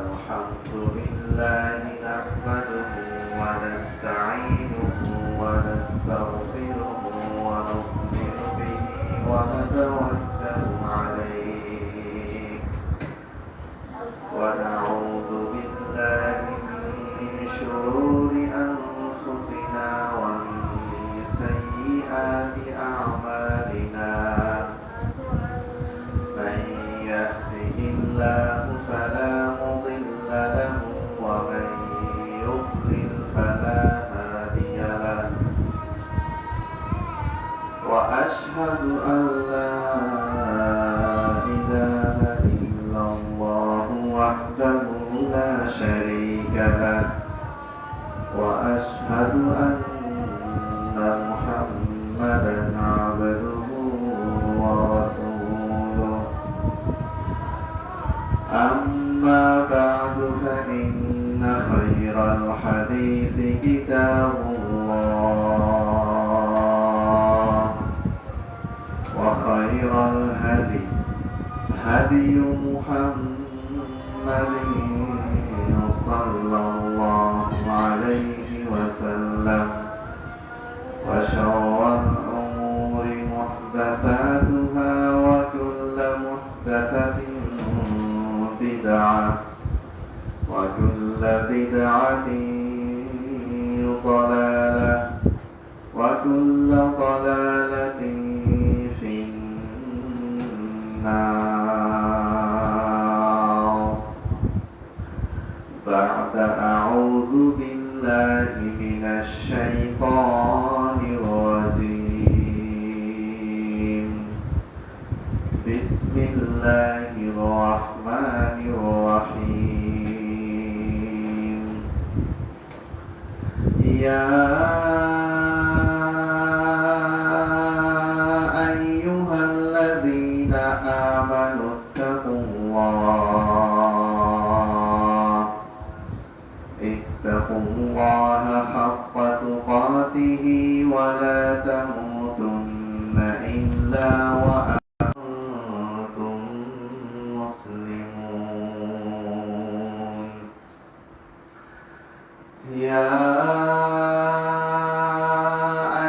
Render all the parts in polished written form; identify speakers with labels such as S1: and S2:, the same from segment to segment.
S1: الحمد لله نحمده ونستعينه ونستغفره ونؤمن به ونتوكل عليه ونعوذ بالله من شرور أنفسنا ومن سيئات أعمالنا من يهده الله فلا مضل له ومن يضلل فلا هادي له وأشهد أن لا إله إلا الله وحده لا شريك له وأشهد أن محمدا عبده ورسوله أما بعد فإن خير الحديث كتاب الله وخير الهدي هدي محمد صلى الله عليه وسلم وشر الأمور محدثاتها وكل محدثة بدعة وكل بدعة ضلالة وكل ضلالة في النار بعد أعوذ بالله من الشيطان الرجيم بسم الله الرحمن الرحيم يا أيها الذين آمنوا اتقوا الله حق تقاته ولا تموتن إلا وأنتم مسلمون يا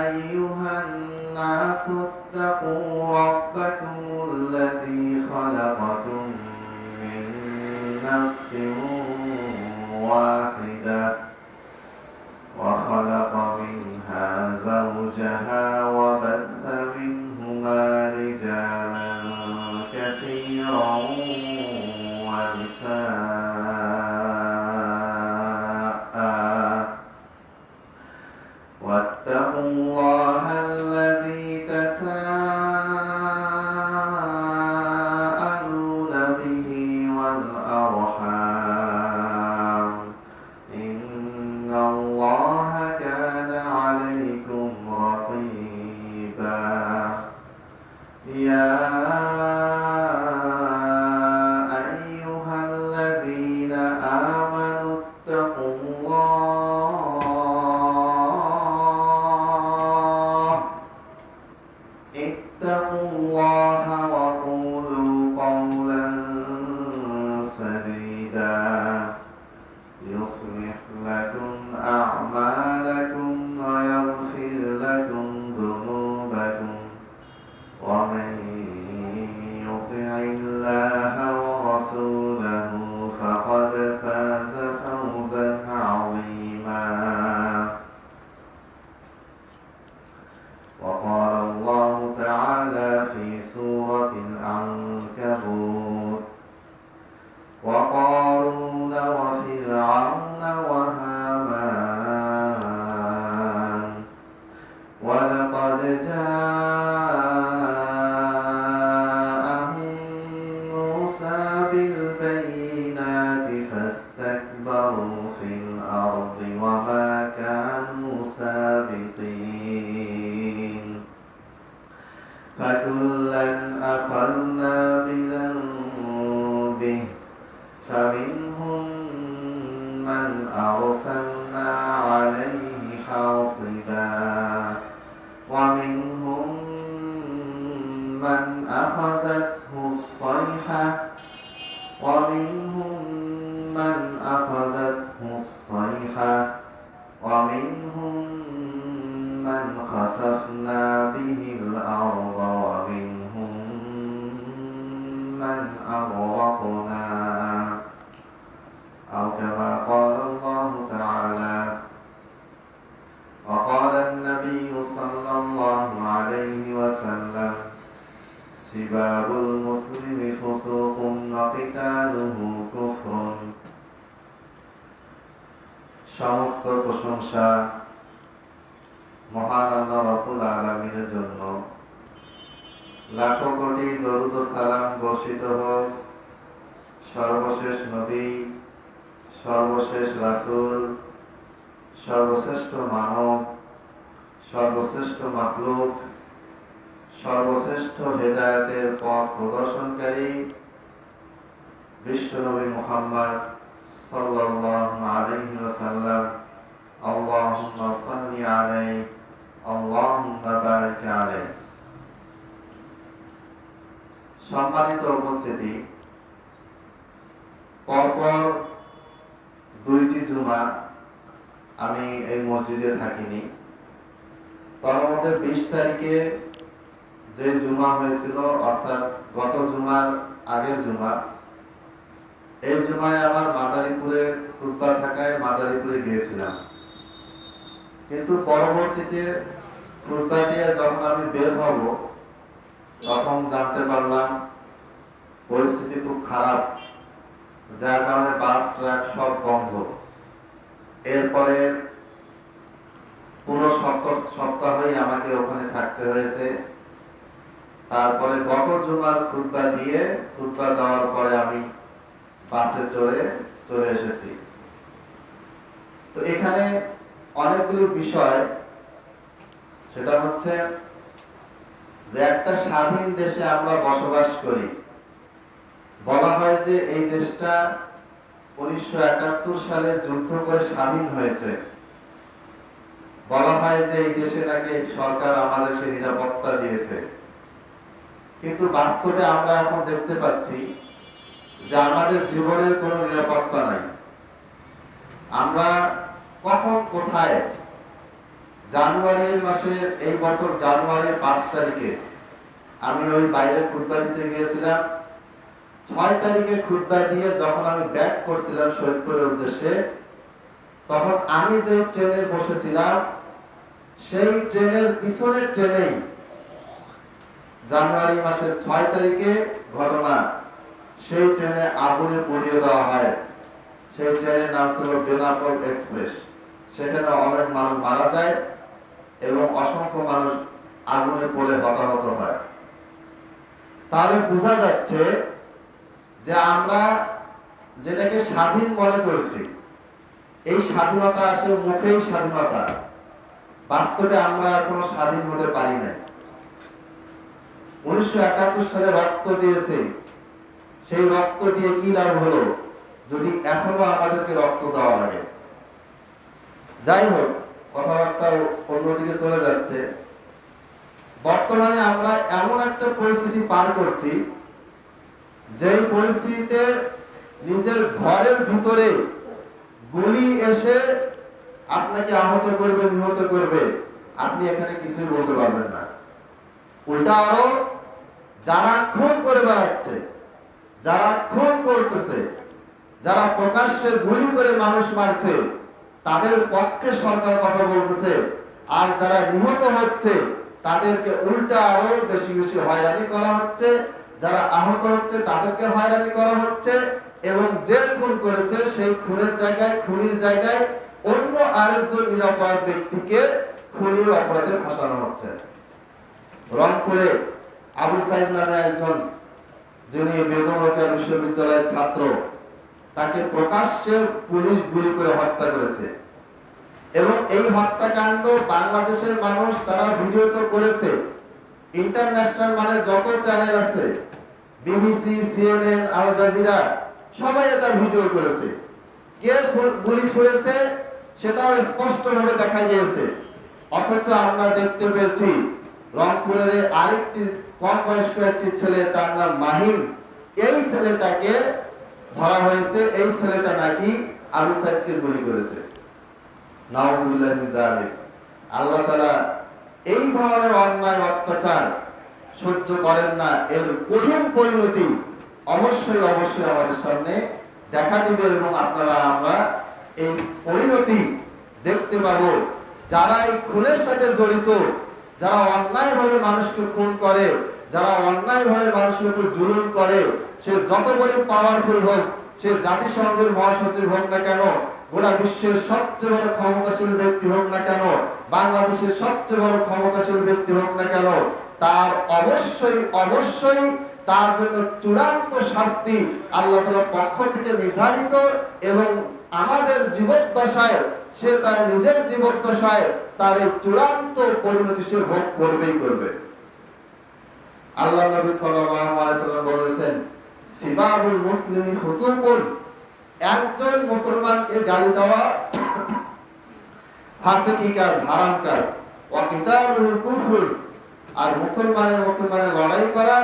S1: أيها الناس اتقوا ربكم الذي خلقكم من نفس واحدة وخلق منها زوجها وبث منهما رجالا كثيرا ونساء واتقوا الله الذي تساءلون به والأرحام إن الله كان عليكم رقيبا يا أيها الذين آمنوا اتقوا الله وقولوا قولا سديدا يصلح لكم أعمالكم ويغفر لكم ذنوبكم ومن يطع الله ورسوله فقد فاز فوزا عظيما وقال الله تعالى في سورة العنكبوت وقارون وفرعون وهامان ولقد جاءهم موسى بالبينات فاستكبروا في الأرض وما كانوا سابقين فكلا أخذنا بذنبه فمنهم من أرسلنا عليه حاصبا ومنهم من أخذته الصيحة ومنهم من أخذته الصيحة ومنهم من خسفنا به الأرض ومنهم من أغرقنا أو كما قال الله تعالى. وقال النبي صلى الله عليه وسلم سباب المسلم فسوق وقتاله كفر। সমস্ত প্রশংসা মহান আল্লাহ রাব্বুল আলামিনের জন্য। লাখো কোটি দরুদ ও সালাম বর্ষিত হোক সর্বশেষ নবী, সর্বশেষ রাসূল, সর্বশ্রেষ্ঠ মানব, সর্বশ্রেষ্ঠ মাখলুক, সর্বশ্রেষ্ঠ হেদায়েতের পথ প্রদর্শনকারী বিশ্বনবী মুহাম্মদ সাল্লাল্লাহু আলাইহি ওয়াসাল্লাম। আল্লাহুম্মা সাল্লি আলাইহি আল্লাহুম্মা বারিক আলাইহি। সম্মানিত উপস্থিতি, পরপর দুইটি জুমা আমি এই মসজিদে থাকিনি। তার মধ্যে 20 তারিখে যে জুমা হয়েছিল, অর্থাৎ গত জুমার আগের জুমা, এই জুমায় আমার মাদারীপুরে খুতবা থাকায় মাদারীপুরে গিয়েছিলাম। কিন্তু পরবর্তীতে খুতবা দিয়ে যখন আমি বের হব তখন জানতে পারলাম পরিস্থিতি খুব খারাপ, যার কারণে বাস ট্রাক সব বন্ধ। এরপরে পুরো সপ্তাহই আমাকে ওখানে থাকতে হয়েছে। তারপরে গত জুমার খুতবা দেওয়ার পরে আমি বাসে চলে এসেছি। তো এখানে অনেকগুলো বিষয়, সেটা হচ্ছে যে একটা স্বাধীন দেশে আমরা বসবাস করি। বলা হয় যে এই দেশটা 1971 সালে যুদ্ধ করে স্বাধীন হয়েছে। বলা হয় যে এই দেশে নাকি সরকার আমাদেরকে নিরাপত্তা দিয়েছে, কিন্তু বাস্তবে আমরা এখন দেখতে পাচ্ছি যে আমাদের জীবনের কোনো নিরাপত্তা নাই। আমরা কখন কোথায়, জানুয়ারির মাসের এই বছর জানুয়ারির 5 তারিখে আমি ওই বাইরে খুতবা দিতে গিয়েছিলাম। 6 তারিখে খুতবা দিয়ে যখন আমি ব্যাক করছিলাম শহীদপুরের উদ্দেশ্যে, তখন আমি যে ট্রেনে বসেছিলাম সেই ট্রেনের পিছনের ট্রেনেই জানুয়ারি মাসের 6 তারিখে ঘটনা, সেই ট্রেনে আগুনে পুড়িয়ে দেওয়া হয়। সেই ট্রেনের নাম ছিল বেনাপোল এক্সপ্রেস। সেখানে অনেক মানুষ মারা যায় এবং অসংখ্য মানুষ আগুনে পড়ে হতাহত হয়। তাহলে বোঝা যাচ্ছে যে আমরা যেটাকে স্বাধীন মনে করছি, এই স্বাধীনতা আসলে মুখেই স্বাধীনতা, বাস্তবে আমরা এখনো স্বাধীন হতে পারি না। 1971 সালে রক্ত দিয়েছে, সেই রক্ত দিয়ে কি লাভ হলো যদি এখনো আমাদেরকে রক্ত দেওয়া লাগে? যাই হোক, কথাবার্তা অন্যদিকে চলে যাচ্ছে। বর্তমানে আমরা এমন একটা পরিস্থিতি পার করছি, যেই পরিস্থিতিতে নিজের ঘরের ভিতরে গুলি এসে আপনাকে আহত করবে, নিহত করবে, আপনি এখানে কিছুই বলতে পারবেন না। উল্টা আরো যারা খুন করে বেড়াচ্ছে, যারা খুন করতেছে, যারা প্রকাশ্যে গুলি করে মানুষ মারছে, তাদের পক্ষে সরকার কথা বলতেছে। আর যারা নিহত হচ্ছে তাদেরকে উল্টা আরো বেশি বেশি হয়রানি করা হচ্ছে। যারা আহত হচ্ছে তাদেরকে হয়রানি করা হচ্ছে, এবং যে খুন করেছে সেই খুনের জায়গায় অন্য আরেকজন নিরপরাধ ব্যক্তিকে খুনের অপরাধে ফাঁসানো হচ্ছে। রংপুরে আবু সাইদ নামে একজন, যিনি বেগম রোকেয়া বিশ্ববিদ্যালয়ের ছাত্র, তাকে প্রকাশ্যে পুলিশ গুলি করে হত্যা করেছে। এবং এই হত্যাকাণ্ড বাংলাদেশের মানুষ তারা ভিডিও তো করেছে, ইন্টারন্যাশনাল মানে যত চ্যানেল আছে, বিবিসি, সিএনএন, আল জাজিরা, সবাই এটা ভিডিও করেছে। কে গুলি ছুড়েছে সেটাও স্পষ্টভাবে দেখা গিয়েছে। অথচ আমরা দেখতে পেয়েছি রংপুরের আরেকটি কম বয়স্ক একটি ছেলে, তার নাম মাহিম, এই ছেলেটাকে ধরা হয়েছে এই ছেলেটা নাকি আবু সাইদকে গুলি করেছে। নাউযুবিল্লাহি মিন যালিক। আল্লাহ তাআলা এই ধরনের অন্যায় অত্যাচার সহ্য করেন না। এর কঠিন পরিণতি অবশ্যই অবশ্যই আমাদের সামনে দেখা দিবে এবং আমরা এই পরিণতি দেখতে পাবো। যারা এই খুনের সাথে জড়িত, যারা অন্যায়ভাবে মানুষকে খুন করে, যারা অন্যায়ভাবে মানুষের উপর জুলুম করে, সে যত বড় পাওয়ারফুল হোক, সে জাতিসংঘের মহাসচিব হোক না কেন, গোটা বিশ্বের সবচেয়ে বড় ক্ষমতাশীল ব্যক্তি হোক না কেন, বাংলাদেশের সবচেয়ে বড় ক্ষমতাশীল ব্যক্তি হোক না কেন, তার অবশ্যই অবশ্যই তার জন্য চূড়ান্ত শাস্তি আল্লাহ তাআলার পক্ষ থেকে নির্ধারিত। এবং আমাদের জীবদ্দশায় সে তার নিজের জীবদ্দশায় তার এই চূড়ান্ত পরিণতি সে ভোগ করবেই করবে। আল্লাহ নবী সাল্লাল্লাহু আলাইহি ওয়াসাল্লাম বলেছেন, সিবাবুল মুসলিমি ফুসুকুন, একজন মুসলমানকে গালি দেওয়া ফাসিকি কাজ, হারাম কাজ। ওয়া কিতালুল কুফর, আর মুসলমানের লড়াই করা,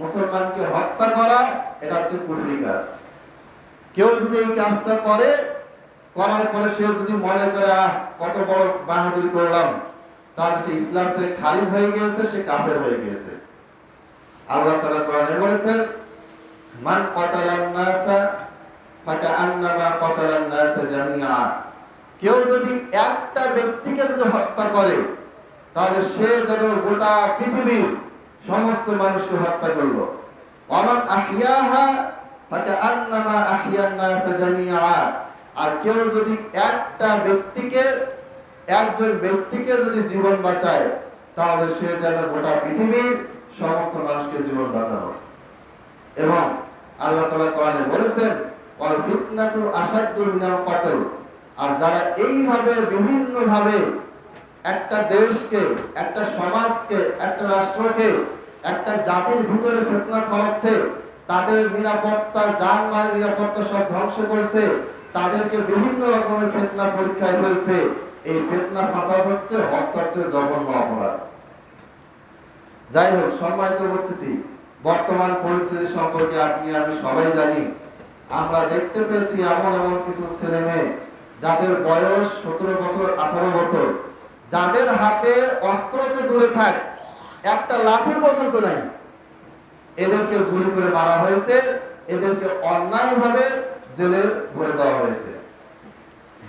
S1: মুসলমানকে হত্যা করা, এটা হচ্ছে কুফরি কাজ। কেউ যদি এই কাজটা করে, করার পরে সে যদি মনে করে কত বড় বাহাদুরি করলাম, তাহলে সে ইসলাম থেকে খারিজ হয়ে গিয়েছে, সে কাফের হয়ে গিয়েছে। আল্লাহ তাআলা কোরআনে বলেছেন, মান কাতালান নাসা ফাকাআন্নামা কাতালান নাসা জামিআ, কেউ যদি একটা ব্যক্তিকে যদি হত্যা করে, তাহলে সে যেন গোটা পৃথিবীর সমস্ত মানুষকে হত্যা করলো। ওয়ামান আহইয়াহা ফাকাআন্নামা আহইয়ান নাসা জামিআ, আর কেউ যদি একজন ব্যক্তিকে যদি জীবন বাঁচায়, তাহলে সে যেন গোটা পৃথিবীর সমস্ত মানুষকে জীবন বাঁচানো। এবং আল্লাহ তাআলা কোরআনে বলেছেন, ওয়াল ফিতনাতু আশাদ্দু মিনাল কতল, আর যারা এইভাবে বিভিন্ন ভাবে একটা দেশকে, একটা সমাজকে, একটা রাষ্ট্রকে, একটা জাতির ভিতরে ফিতনা ছড়াচ্ছে, তাদের নিরাপত্তা, জানমালের নিরাপত্তা সব ধ্বংস করছে, তাদেরকে বিভিন্ন রকমের ফিতনা পরীক্ষায় ফেলছে, এই ফিতনা ফাসাদ হচ্ছে হত্যার চেয়ে জঘন্য অপরাধ। যাই হোক, সম্মানিত উপস্থিতি, বর্তমান পরিস্থিতি সম্পর্কে আপনি আমি সবাই জানি। আমরা দেখতে পেয়েছি এমন কিছু ছেলে মেয়ে যাদের বয়স 17 বছর, 18 বছর, যাদের হাতে অস্ত্র তো দূরে থাক, একটা লাঠি পর্যন্ত নাই, এদেরকে গুলি করে মারা হয়েছে, এদেরকে অন্যায়ভাবে জেলে ভরে দেওয়া হয়েছে।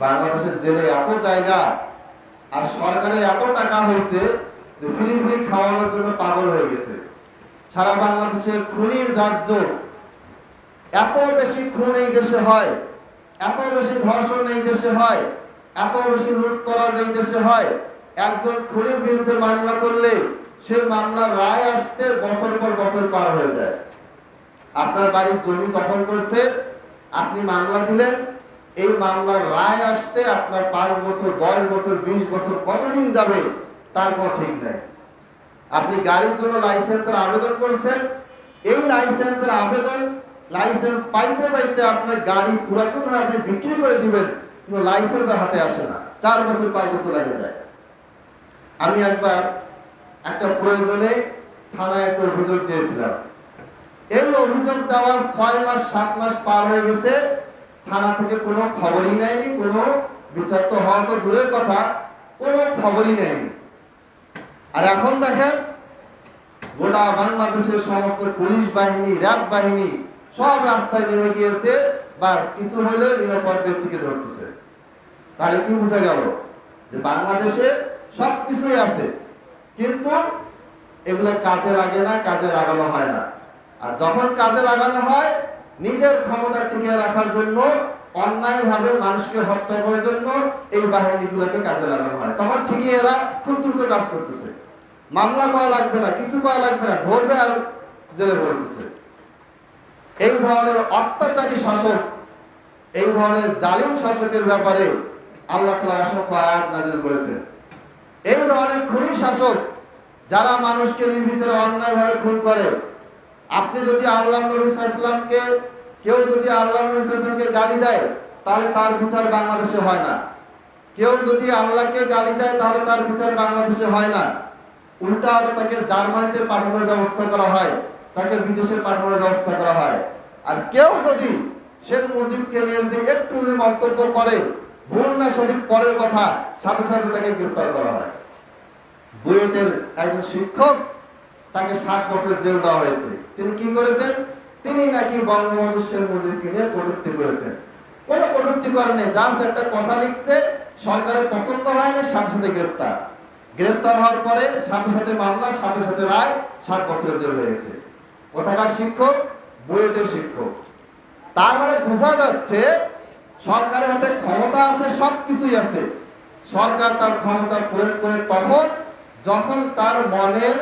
S1: বাংলাদেশের জেলে এত জায়গা আর সরকারের এত টাকা হয়েছে যে ফ্রি ফ্রি খাওয়ানোর জন্য পাগল হয়ে গেছে। সারা বাংলাদেশের খুনির রাজ্য, এত বেশি খুন এই দেশে হয়, এত বেশি ধর্ষণ এই দেশে হয়, এত বেশি লুটতরাজ এই দেশে হয়। একজন খুনির বিরুদ্ধে মামলা করলে সেই মামলার রায় আসতে বছর পর বছর পার হয়ে যায়। আপনার বাড়ির জমি দখল করছে, আপনি মামলা দিলেন, এই মামলার রায় আসতে আপনার 5 বছর, 10 বছর, 20 বছর কতদিন যাবে তার কোনো ঠিক নাই। আপনি গাড়ির জন্য লাইসেন্সের আবেদন করছেন, এই লাইসেন্সের আবেদন, লাইসেন্স পাইতে পাইতে আপনার গাড়ি পুরাতন হয়ে আপনি বিক্রি করে দিবেন, কিন্তু লাইসেন্সের হাতে আসে না, 4 বছর 5 বছর লাগে যায়। আমি একবার একটা প্রয়োজনে থানায় একটা অভিযোগ দিয়েছিলাম। এই অভিযোগ দেওয়ার 6 মাস 7 মাস পার হয়ে গেছে, থানা থেকে কোনো খবরই নেয়নি, কোনো বিচার তো হওয়া তো দূরের কথা, কোনো খবরই নেয়নি। আর এখন দেখেন গোটা বাংলাদেশের সমস্ত পুলিশ বাহিনী, র্যাব বাহিনী সব রাস্তায় নেমে গিয়েছে, বাস কিছু হলে নিরাপদ ব্যক্তিকে ধরতেছে। তাহলে কি বোঝা গেল যে বাংলাদেশে সবকিছুই আছে, কিন্তু এগুলো কাজে লাগে না, কাজে লাগানো হয় না। আর যখন কাজে লাগানো হয় নিজের ক্ষমতা টিকিয়ে রাখার জন্য, অন্যায়ভাবে মানুষকে হত্যা করার জন্য এই বাহিনীগুলোকে কাজে লাগানো হয়, তখন ঠিকই এরা খুব দ্রুত কাজ করতেছে। মামলা করা লাগবে না, কিছু করা লাগবে না, ধরবে আর জেলে ভরতেছে। এই ধরনের অত্যাচারী শাসক, এই ধরনের জালিম শাসকের ব্যাপারে আল্লাহ তাআলা অসংখ্য আয়াত নাযিল করেছেন। এই ধরনের খুনি শাসক যারা মানুষকে নির্বিচারে অন্যায়ভাবে খুন করে, আপনি যদি আল্লাহর নবী সাল্লাল্লাহু আলাইহি ওয়াসাল্লামকে, কেউ যদি আল্লাহর নবী সাল্লাল্লাহু আলাইহি ওয়াসাল্লামকে গালি দেয়, তাহলে তার বিচার বাংলাদেশে হয় না। কেউ যদি আল্লাহকে গালি দেয়, তাহলে তার বিচার বাংলাদেশে হয় না। উল্টা তাকে জার্মানিতে পাঠানোর ব্যবস্থা করা হয়, তাকে বিদেশে পাঠানোর ব্যবস্থা করা হয়। আর কেউ যদি শেখ মুজিবকে নিয়ে যদি একটু মন্তব্য করে, ভুল না সঠিক পরের কথা, সাথে সাথে তাকে গ্রেফতার করা হয়। বুয়েটের একজন শিক্ষক, তাকে 7 বছরের জেল দেওয়া হয়েছে। তিনি কি করেছেন? তিনি নাকি বঙ্গবন্ধু শেখ মুজিবকে নিয়ে কটূক্তি করেছেন। কোনো কটূক্তি করেন, জাস্ট একটা কথা লিখছে, সরকারের পছন্দ হয় না, সাথে সাথে গ্রেফতার। গ্রেফতার হওয়ার পরে সাথে সাথে মামলা, সাথে সাথে রায়, 7 বছরের জেল হয়ে গেছে। কোথাকার শিক্ষক? বুয়েটের শিক্ষক। তার মানে বোঝা যাচ্ছে সরকারের হাতে ক্ষমতা আছে, সবকিছুই আছে। সরকার তার ক্ষমতা প্রয়োগ করে তখন যখন তার মনের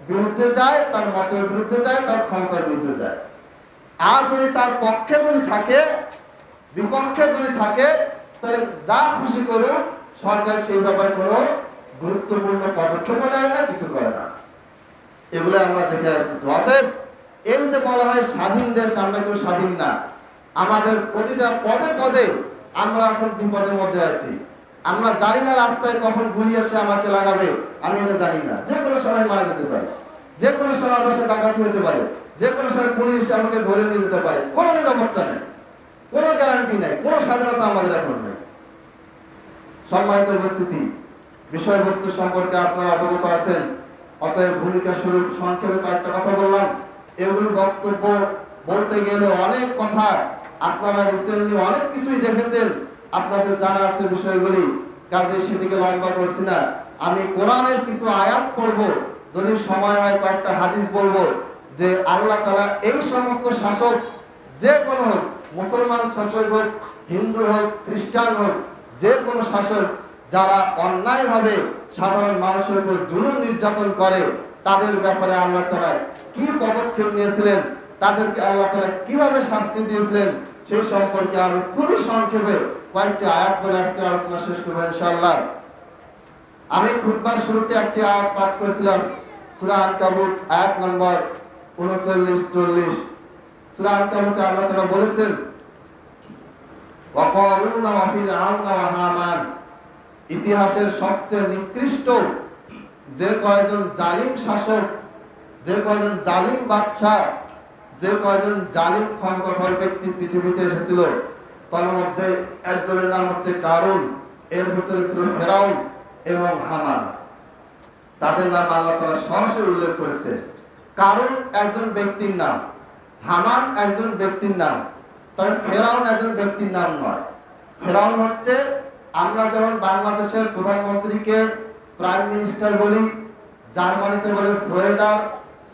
S1: বিরুদ্ধে যায়, তার মতের বিরুদ্ধে যায়, তার ক্ষমতার বিরুদ্ধে যায়। আর যদি তার পক্ষে যদি থাকে, বিপক্ষে যদি থাকে, তাহলে যা খুশি করুক, সরকার সেই ব্যাপারে কোনো গুরুত্বপূর্ণ পদক্ষেপ নেয় না, কিছু করে না। এগুলো আমরা দেখে আসতেছি। অতএব এই যে বলা হয় স্বাধীন দেশ, আমরা কেউ স্বাধীন না। আমাদের প্রতিটা পদে পদে আমরা এখন বিপদের মধ্যে আছি। আমরা জানি না রাস্তায় কখন গুলি এসে আমাকে লাগাবে, আমি এটা জানি না। যে কোনো সময় মারা যেতে পারে, যে কোনো সময় আমার সাথে ডাকাতি হতে পারে, যে কোনো সময় পুলিশ আমাকে ধরে নিয়ে যেতে পারে। কোনো নিরাপত্তা নেই, কোনো গ্যারান্টি নেই, কোনো স্বাধীনতা আমাদের এখন নেই। সম্মানিত উপস্থিতি, বিষয়বস্তু সম্পর্কে আপনারা অবগত আছেন। অতএব ভূমিকা স্বরূপ সংক্ষেপে কয়েকটা কথা বললাম। এগুলো বক্তব্য বলতে গেলে অনেক কথা, আপনারা রিসেন্টলি অনেক কিছুই দেখেছেন, আপনাদের জানা আছে বিষয়গুলি, কাজে সেদিকে লম্বা করছি না। আমি কোরআনের কিছু আয়াত পড়ব, যদি সময় হয় কয়েকটা হাদিস বলবো, যে আল্লাহ তাআলা এই সমস্ত শাসক, যে কোনো হোক, মুসলমান শাসক হোক, হিন্দু হোক, খ্রিস্টান হোক, যে কোনো শাসক যারা অন্যায়ভাবে সাধারণ মানুষের উপর জুলুম নির্যাতন করে, তাদের ব্যাপারে আল্লাহ তাআলা কি পদক্ষেপ নিয়েছিলেন, তাদেরকে আল্লাহ তাআলা কিভাবে শাস্তি দিয়েছিলেন, সেই সম্পর্কে আমি খুবই সংক্ষেপে কয়েকটি আয়াত বলে আজকে আলোচনা শেষ করব ইনশাআল্লাহ। আমি খুতবার শুরুতে একটি আয়াত পাঠ করেছিলাম, সূরা আনকাবুত আয়াত নম্বর 39-40। সূরা আনকাবুতে আল্লাহ তাআলা বলেছেন, ওয়াকারুনা ওয়া ফিরআউনা ওয়া হামান, ইতিহাসের সবচেয়ে নিকৃষ্ট যে কয়জন জালিম শাসক, যে কয়জন জালিম বাদশা, যে কয়জন জালিম ক্ষমতাধর ব্যক্তি পৃথিবীতে এসেছিল, তার মধ্যে একজনের নাম হচ্ছে কারুন, এর ভিতরে ছিল ফেরাউন এবং হামান। তাদের নাম আল্লাহ তাআলা সরাসরি উল্লেখ করেছে। কারুন একজন ব্যক্তির নাম, হামান একজন ব্যক্তির নাম, তবে ফেরাউন একজন ব্যক্তির নাম নয়। ফেরাউন হচ্ছে, আমরা যেমন বাংলাদেশের প্রধানমন্ত্রীকে প্রাইম মিনিস্টার বলি, জার্মানিতে বলে সোয়েডার,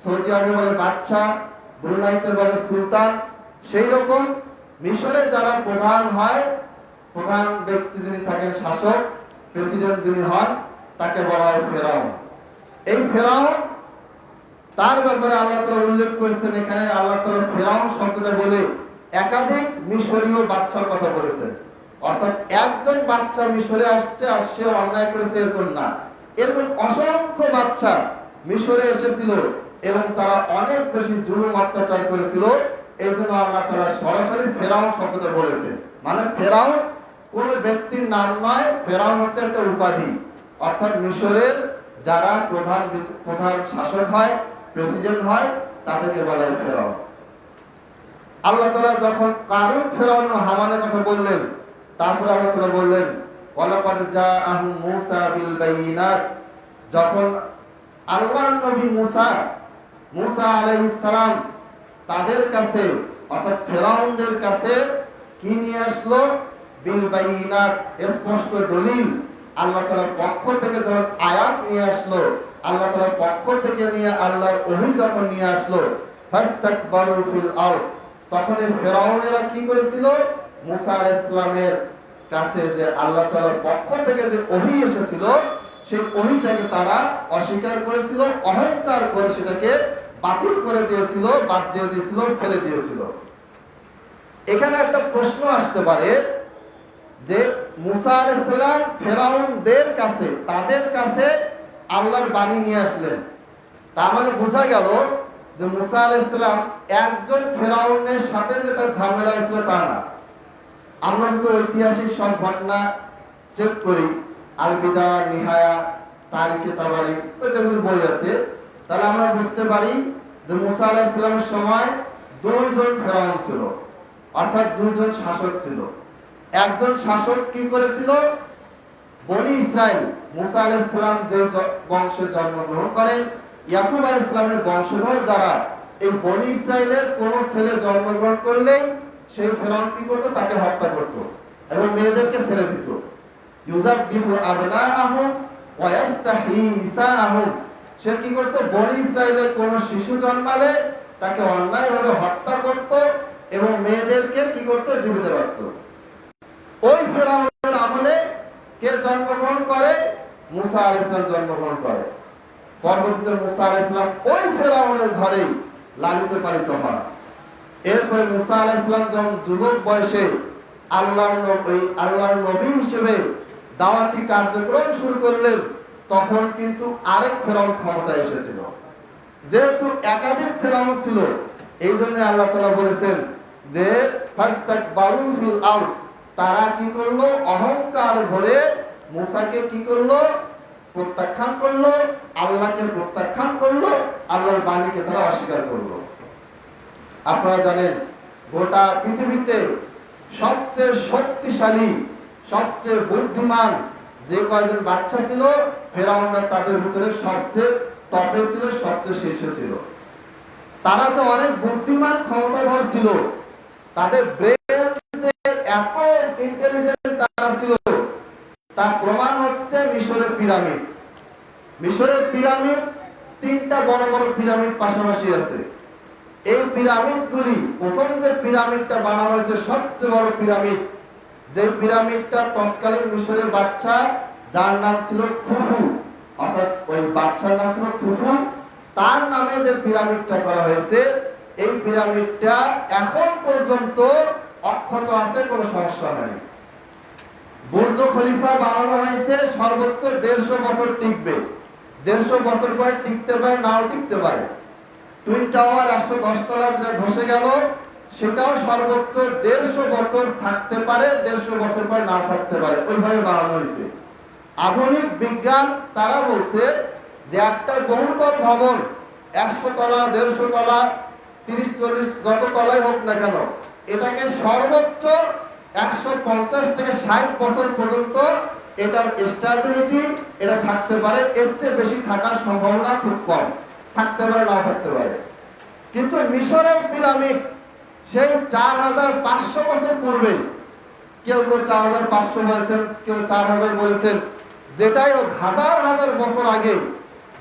S1: সৌদি আরবে বলে বাদশা, ব্রুনাইতে বলে সুলতান, সেই রকম মিশরে যারা প্রধান হয়, প্রধান ব্যক্তি যিনি থাকেন, শাসক, প্রেসিডেন্ট যিনি হন, তাকে বলা হয় ফেরাউন। এই ফেরাউন, তার ব্যাপারে আল্লাহ তাআলা উল্লেখ করেছেন। এখানে আল্লাহ তাআলা ফেরাউন শব্দটা বলে একাধিক মিশরীয় বাদশার কথা বলেছেন। অর্থাৎ একজন বাদশা মিশরে আসছে আর সে অন্যায় করেছে এরকম না, এরকম অসংখ্য বাদশা মিশরে এসেছিল এবং তারা অনেক বেশি জুলুম অত্যাচার করেছিল। এই জন্য আল্লাহ তাআলা সরাসরি ফেরাউন শব্দটা বলেছেন। মানে ফেরাউন কোন ব্যক্তির নাম নয়, ফেরাউন হচ্ছে একটা উপাধি। অর্থাৎ মিশরের যারা প্রধান শাসক হয়, প্রেসিডেন্ট হয়, তাদেরকে বলা হয় ফেরাউন। আল্লাহ তাআলা যখন কারুন, ফেরাউন ও হামানের কথা বললেন, তারপর আল্লাহ তাআলা বললেন, ওয়ালাকাদ জাআহুম মূসা বিল বাইয়িনাত, যখন আল্লাহর নবী মুসা আলাইহিস সালাম তাদের কাছে, অর্থাৎ ফেরাউনদের কাছে কি নিয়ে আসলো? বিল বাইয়িনাত, স্পষ্ট দলিল। আল্লাহ তাআলার পক্ষ থেকে যখন আয়াত নিয়ে আসলো, আল্লাহ তাআলার পক্ষ থেকে নিয়ে আল্লাহর ওহী যখন নিয়ে আসলো, ফাস্তাকবারু ফিল আরদ, তখন এই ফেরাউনেরা কি করেছিল? মুসা আলাইহিস সালামের কাছে যে আল্লাহ তাআলার পক্ষ থেকে যে ওহী এসেছিল, সেই ওহীটাকে তারা অস্বীকার করেছিল, অহংকার করে সেটাকে বাতিল করে দিয়েছিল, বাদ দিয়ে দিয়েছিল, ফেলে দিয়েছিল। এখানে একটা প্রশ্ন আসতে পারে যে মুসা আলাইহিস সালাম ফেরাউনদের কাছে, তাদের কাছে আল্লাহর বাণী নিয়ে আসলেন, তার মানে বোঝা গেল যে মুসা আলাইহিস সালাম একজন ফেরাউনের সাথে যেটা ঝামেলা হয়েছিল তা না। আমরা তো ঐতিহাসিক সব ঘটনা চেক করি, আল বিদায়া নিহায়া, তারিখে তাবারি, যেগুলো বই আছে, তাহলে আমরা বুঝতে পারি যে মুসা আলাইহিস সালামের সময় দুইজন ফেরাউন ছিল। অর্থাৎ দুইজন শাসক ছিল। একজন শাসক কি করেছিল, বনি ইসরাইল মুসা আলাইহিস সালাম যে বংশে জন্মগ্রহণ করেন, ইয়াকুব আলাইহিস সালামের বংশধর যারা, এই বনি ইসরাইলের কোন ছেলে জন্মগ্রহণ করলেই সেই ফেরাউন কি করত, তাকে হত্যা করত এবং মেয়েদেরকে ছেড়ে দিত। ইউযাব্বিহু আবনাআহুম ওয়া ইস্তাহয়ী নিসাআহুম, সে কি করত, বনি ইসরাইলের কোন শিশু জন্মালে তাকে অন্যায়ভাবে হত্যা করত এবং মেয়েদেরকে কি করত, জীবিত রাখত। ওই ফেরাউনের আমলে কে জন্মগ্রহণ করে, মুসা আলাইহিস সালাম জন্মগ্রহণ করে। পরবর্তীতে মুসা আলাইহিস সালাম ওই ফেরাউনের ঘরে লালিত পালিত হন। এরপরে মুসা আলাইহিস সালাম যখন যুবক বয়সে আল্লাহর নবী হিসেবে দাওয়াতি কার্যক্রম শুরু করলেন, তখন কিন্তু আরেক ফেরাউন ক্ষমতায় এসেছিল। যেহেতু একাধিক ফেরাউন ছিল, এই জন্য আল্লাহ তাআলা বলেছেন যে ফাস্তাকবারু ফিল আরদ, তারা কি করলো, অহংকার ভরে মুসাকে কি করলো, প্রত্যাখ্যান করলো, আল্লাহকে প্রত্যাখ্যান করলো, আল্লাহর বাণীকে তারা অস্বীকার করলো। আপনারা জানেন গোটা পৃথিবীতে সবচেয়ে শক্তিশালী, সবচেয়ে বুদ্ধিমান যে কয়জন বাচ্চা ছিল, ফেরাউনরা তাদের ভিতরে সবচেয়ে টপে ছিল, সবচেয়ে শীর্ষে ছিল। তারা যে অনেক বুদ্ধিমান ক্ষমতাধর ছিল, তাদের ব্রেন যে এত ইন্টেলিজেন্ট তারা ছিল, তার প্রমাণ হচ্ছে মিশরের পিরামিড। মিশরের পিরামিড, তিনটা বড় বড় পিরামিড পাশাপাশি আছে। এই পিরামিডগুলি, প্রথম যে পিরামিডটা বানানো হয়েছে সবচেয়ে বড় পিরামিড, যে পিরামিডটা তৎকালীন মিশরের বাচ্চা, যার নাম ছিল খুফু, অর্থাৎ ওই বাচ্চার নাম ছিল খুফু, তার নামে যে পিরামিডটা করা হয়েছে, এই পিরামিডটা এখন পর্যন্ত অক্ষত আছে, কোনো সমস্যা হয়নি। বুর্জ খলিফা বানানো হয়েছে সর্বোচ্চ 150 বছর টিকবে, 150 বছর পরে টিকতে পারে, নাও টিকতে পারে। টুইন টাওয়ার 110 তলা যেটা ধসে গেল, সেটাও সর্বোচ্চ 150 বছর থাকতে পারে, 150 বছর পরে না থাকতে পারে, ওইভাবে বানানো হয়েছে। আধুনিক বিজ্ঞান তারা বলছে যে একটা বহুতল ভবন 100 তলা, 150 তলা, 30-40 যত তলাই হোক না কেন, এটাকে সর্বোচ্চ 150 থেকে 60 বছর পর্যন্ত এটার স্টেবিলিটি এটা থাকতে পারে। এর চেয়ে বেশি থাকার সম্ভাবনা খুব কম, থাকতে পারে, না থাকতে পারে। কিন্তু মিশরের পিরামিড সেই 4500 বছর পূর্বে, কেউ কেউ 4500 বলেছেন, কেউ 4000 বলেছেন, যেটাই হোক হাজার হাজার বছর আগে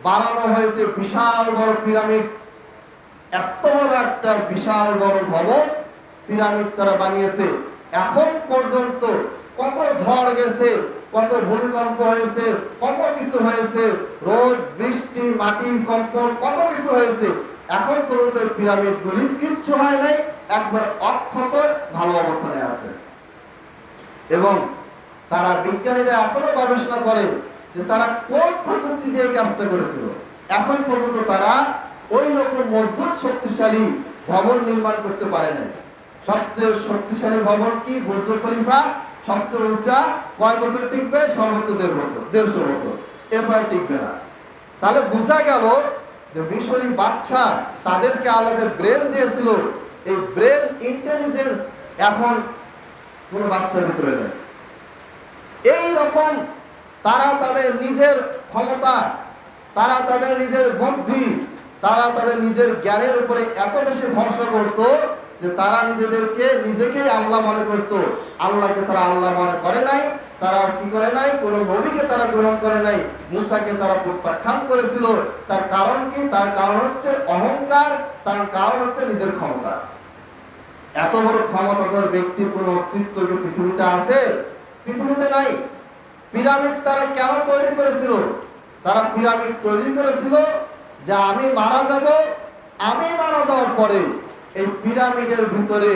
S1: বানানো হয়েছে বিশাল বড় পিরামিড। এত বড় একটা বিশাল বড় ভবন পিরামিড তারা বানিয়েছে। এখন পর্যন্ত কত ঝড় গেছে, কত ভূমিকম্প হয়েছে, কত কিছু হয়েছে, রোদ বৃষ্টি, মাটি কম্পন, কত কিছু হয়েছে, এখন পর্যন্ত পিরামিডগুলি কিচ্ছু হয় নাই, একবার অক্ষত ভালো অবস্থানে আছে। এবং তারা, বিজ্ঞানীরা এখনো গবেষণা করে যে তারা কোন প্রযুক্তি দিয়ে কাজটা করেছিল। এখন পর্যন্ত তারা ওই রকম মজবুত শক্তিশালী ভবন নির্মাণ করতে পারে নাই। সবচেয়ে শক্তিশালী ভবন কি, বুর্জ খলিফা, সবচেয়ে উঁচা, কয় বছর টিকবে, সর্বোচ্চ 150 বছর, এরপরে টিকবে না। তাহলে বোঝা গেল যে মিশরি বাচ্চা, তাদেরকে আল্লাহ যে ব্রেন দিয়েছিল, এই ব্রেন ইন্টেলিজেন্স এখন কোন বাচ্চার ভিতরে নেই। এই রকম তারা তাদের নিজের ক্ষমতা, তারা তাদের নিজের বুদ্ধি, তারা তাদের নিজের জ্ঞানের উপরে এত বেশি ভরসা করত যে তারা নিজেকেই আল্লাহ মনে করত। আল্লাহকে তারা আল্লাহ মনে করে নাই, তারা কি করে নাই, কোন নবীকে তারা গ্রহণ করে নাই, মুসাকে তারা প্রত্যাখ্যান করেছিল। তার কারণ কি? তার কারণ হচ্ছে অহংকার, তার কারণ হচ্ছে নিজের ক্ষমতা। এত বড় ক্ষমতাধর ব্যক্তির কোন অস্তিত্ব কি পৃথিবীতে আছে? পৃথিবীতে নাই। পিরামিড তারা কেন তৈরি করেছিল? তারা পিরামিড তৈরি করেছিল যে আমি মারা যাব, আমি মারা যাওয়ার পরে এই পিরামিডের ভিতরে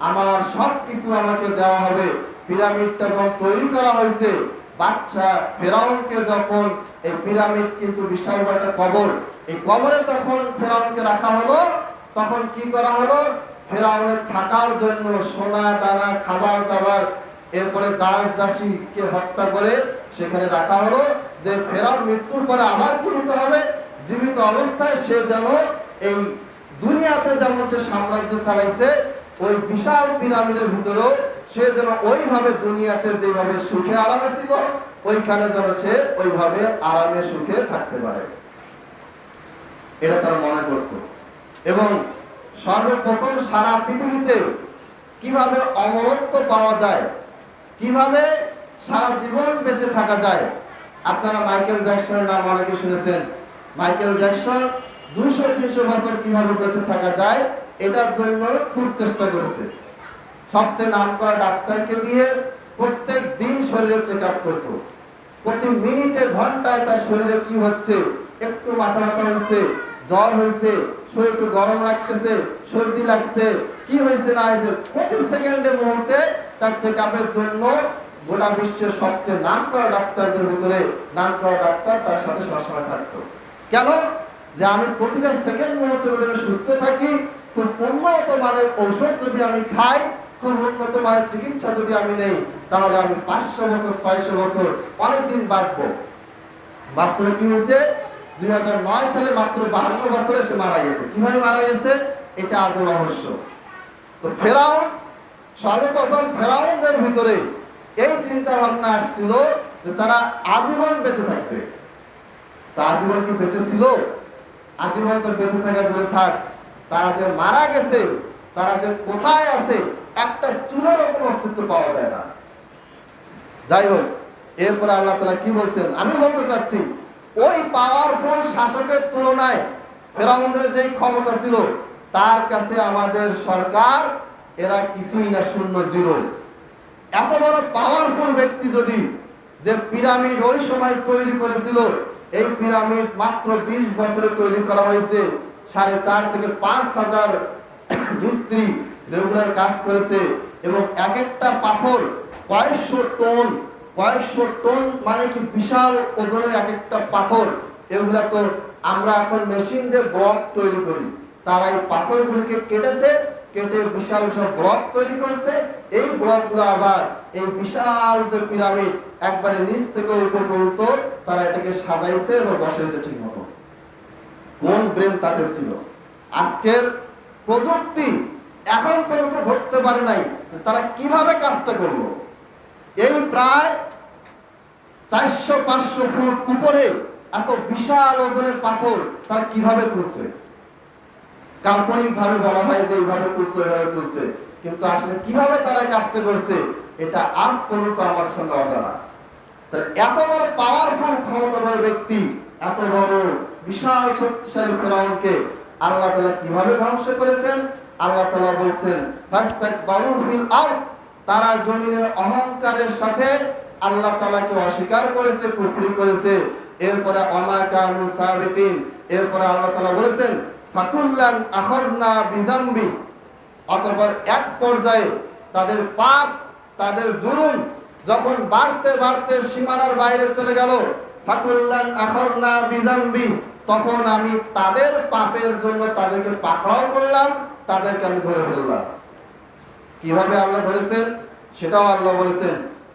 S1: আমার সবকিছু আমাকে দেওয়া হবে। পিরামিডটা যখন তৈরি করা হয়েছে, বাচ্চা ফেরাউনকে যখন, এই পিরামিড কিন্তু বিশাল বড় একটা কবর, এই কবরে যখন ফেরাউনকে রাখা হলো, তখন কি করা হলো, ফেরাউনের থাকার জন্য সোনা দানা, খাবার দাবার, এরপরে দাস দাসীকে হত্যা করে সেখানে রাখা হলো, যে ফেরাউন মৃত্যুর পরে আবার জীবিত হবে, জীবিত অবস্থায় সে যেন এই দুনিয়াতে যেমন সে সাম্রাজ্য চালাইছে, ওই বিশাল পিরামিডের ভিতরেও সে যেন ওইভাবে দুনিয়াতে যেভাবে সুখে আরামে ছিল, ওইখানে যেন সে ওইভাবে আরামে সুখে থাকতে পারে, এটা তারা মনে করত। এবং সর্বপ্রথম সারা পৃথিবীতে কিভাবে অমরত্ব পাওয়া যায়, কিভাবে সারা জীবন বেঁচে থাকা যায়। আপনারা মাইকেল জ্যাকসনের নাম অনেকে শুনেছেন। মাইকেল জ্যাকসন 200-300 বছর কিভাবে বেঁচে থাকা যায় এটার জন্য খুব চেষ্টা করেছে। সবচেয়ে নামকরা ডাক্তারকে দিয়ে প্রত্যেক দিন শরীরে চেক আপ করতো। প্রতি মিনিটে ঘন্টায় তার শরীরে কি হচ্ছে, একটু মাথা ব্যথা হয়েছে, জ্বর হয়েছে, শরীর একটু গরম লাগতেছে, সর্দি লাগছে, কি হয়েছে না হয়েছে, প্রতি সেকেন্ডে মুহূর্তে তার চেক আপের জন্য গোটা বিশ্বের সবচেয়ে নামকরা ডাক্তারদের ভিতরে নামকরা ডাক্তার তার সাথে সবসময় থাকতো। কেন? যে আমি প্রতিটা সেকেন্ড মুহূর্তে যদি আমি সুস্থ থাকি, খুব উন্নত মানের ঔষধ যদি আমি খাই, খুব উন্নত মানের চিকিৎসা যদি আমি নেই, তাহলে আমি 500 বছর 600 বছর অনেকদিন বাঁচবো। বাস্তবে কি হয়েছে? 2009 সালে মাত্র 52 বছরে সে মারা গেছে। কিভাবে মারা গেছে এটা আজও রহস্য। তো ফেরাউন, সর্বপ্রথম ফেরাউনদের ভিতরে এই চিন্তা ভাবনা আসছিল যে তারা আজীবন বেঁচে থাকবে। তা আজীবন কি বেঁচে ছিল? আজীবন তো বেঁচে থাকা দূরে থাক, তারা যে মারা গেছে, তারা যে কোথায় আছে, একটা চুলেরও কোনো অস্তিত্ব পাওয়া যায় না। যাই হোক, এরপরে আল্লাহ তাআলা কি বলছেন আমি বলতে চাচ্ছি, ওই পাওয়ারফুল শাসকের তুলনায় ফেরাউনদের যে ক্ষমতা ছিল তার কাছে আমাদের সরকার এরা কিছুই না, শূন্য, জিরো। এত বড় পাওয়ারফুল ব্যক্তি যদি, যে পিরামিড ওই সময় তৈরি করেছিল, এই পিরামিড মাত্র 20 বছরে তৈরি করা হয়েছে, 4.5 থেকে 5,000 মিস্ত্রি রেগুলার কাজ করেছে, এবং এক একটা পাথর কয়েকশো টন, মানে কি বিশাল ওজনের এক একটা পাথর। এগুলা তো আমরা এখন মেশিন দিয়ে ব্লক তৈরি করি, তারা এই পাথরগুলিকে কেটে বিশাল বিশাল ব্লক তৈরি করেছে। এই ব্লকগুলো আবার এই বিশাল যে পিরামিড একবারে নিচ থেকে উপর পর্যন্ত তারা এটাকে সাজাইছে এবং বসাইছে ঠিক মতো। কোন ব্রেন তাদের ছিল! আজকের প্রযুক্তি এখন পর্যন্ত ধরতে পারে নাই তারা কিভাবে কাজটা করলো। এই প্রায় 400-500 ফুট উপরে এত বিশাল ওজনের পাথর তারা কিভাবে তুলছে। কাল্পনিক ভাবে বলা হয় যে এইভাবে তুলছে, এইভাবে তুলছে, কিন্তু আসলে কিভাবে তারা কাজটা করছে এটা আজ পর্যন্ত আমার সঙ্গে অজানা। এত বড় পাওয়ারফুল ক্ষমতাধর ব্যক্তি, এত বড় বিশাল শক্তিশালী ফেরাউনকে আল্লাহ তাআলা কিভাবে ধ্বংস করেছেন? আল্লাহ তাআলা বলছেন ফাস্তাকবারু ফিল আরদ, তারা জমিনে অহংকারের সাথে আল্লাহ তাআলাকে অস্বীকার করেছে, কুফরি করেছে। এরপরে ওমা কানু সাবিকিন, এরপরে আল্লাহ তাআলা বলেছেন ফাকুল্লান আখাযনা বিযামবি, অতঃপর এক পর্যায়ে তাদের পাপ, তাদের জুলুম যখন বাড়তে বাড়তে সীমানার বাইরে চলে গেল, ফাকুল্লান আখাযনা বিযামবি, তখন আমি তাদের পাপের জন্য তাদেরকে পাকড়াও করলাম, তাদেরকে আমি ধরে ফেললাম। কিভাবে আল্লাহ ধরেছেন সেটাও আল্লাহ বলেছেন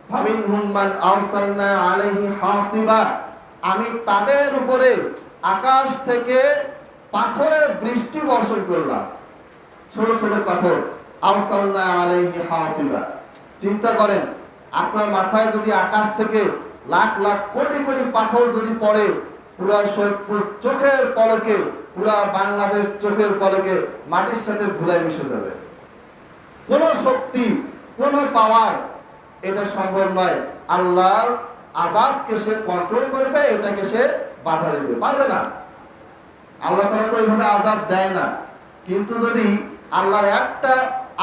S1: ফামিনহুম মান আরসালনা আলাইহি হাসিবা, আমি তাদের উপরে আকাশ থেকে পাথরের বৃষ্টি বর্ষণ করলাম, ছোট ছোট পাথর। আরসালনা আলাইহি হাসিবা, চিন্তা করেন আপনার মাথায় যদি আকাশ থেকে লাখ লাখ কোটি কোটি পাথর যদি পড়ে, পুরা সৈয়দপুর চোখের পলকে, পুরা বাংলাদেশ চোখের পলকে মাটির সাথে ধুলায় মিশে যাবে। কোন শক্তি, কোন পাওয়ার এটা সম্ভব নয়। আল্লাহর আযাবকে সে কন্ট্রোল করবে, এটাকে সে বাধা দেবে পারবে না। আল্লাহ তাআলা তো এইভাবে আযাব দেয় না, কিন্তু যদি আল্লাহর একটা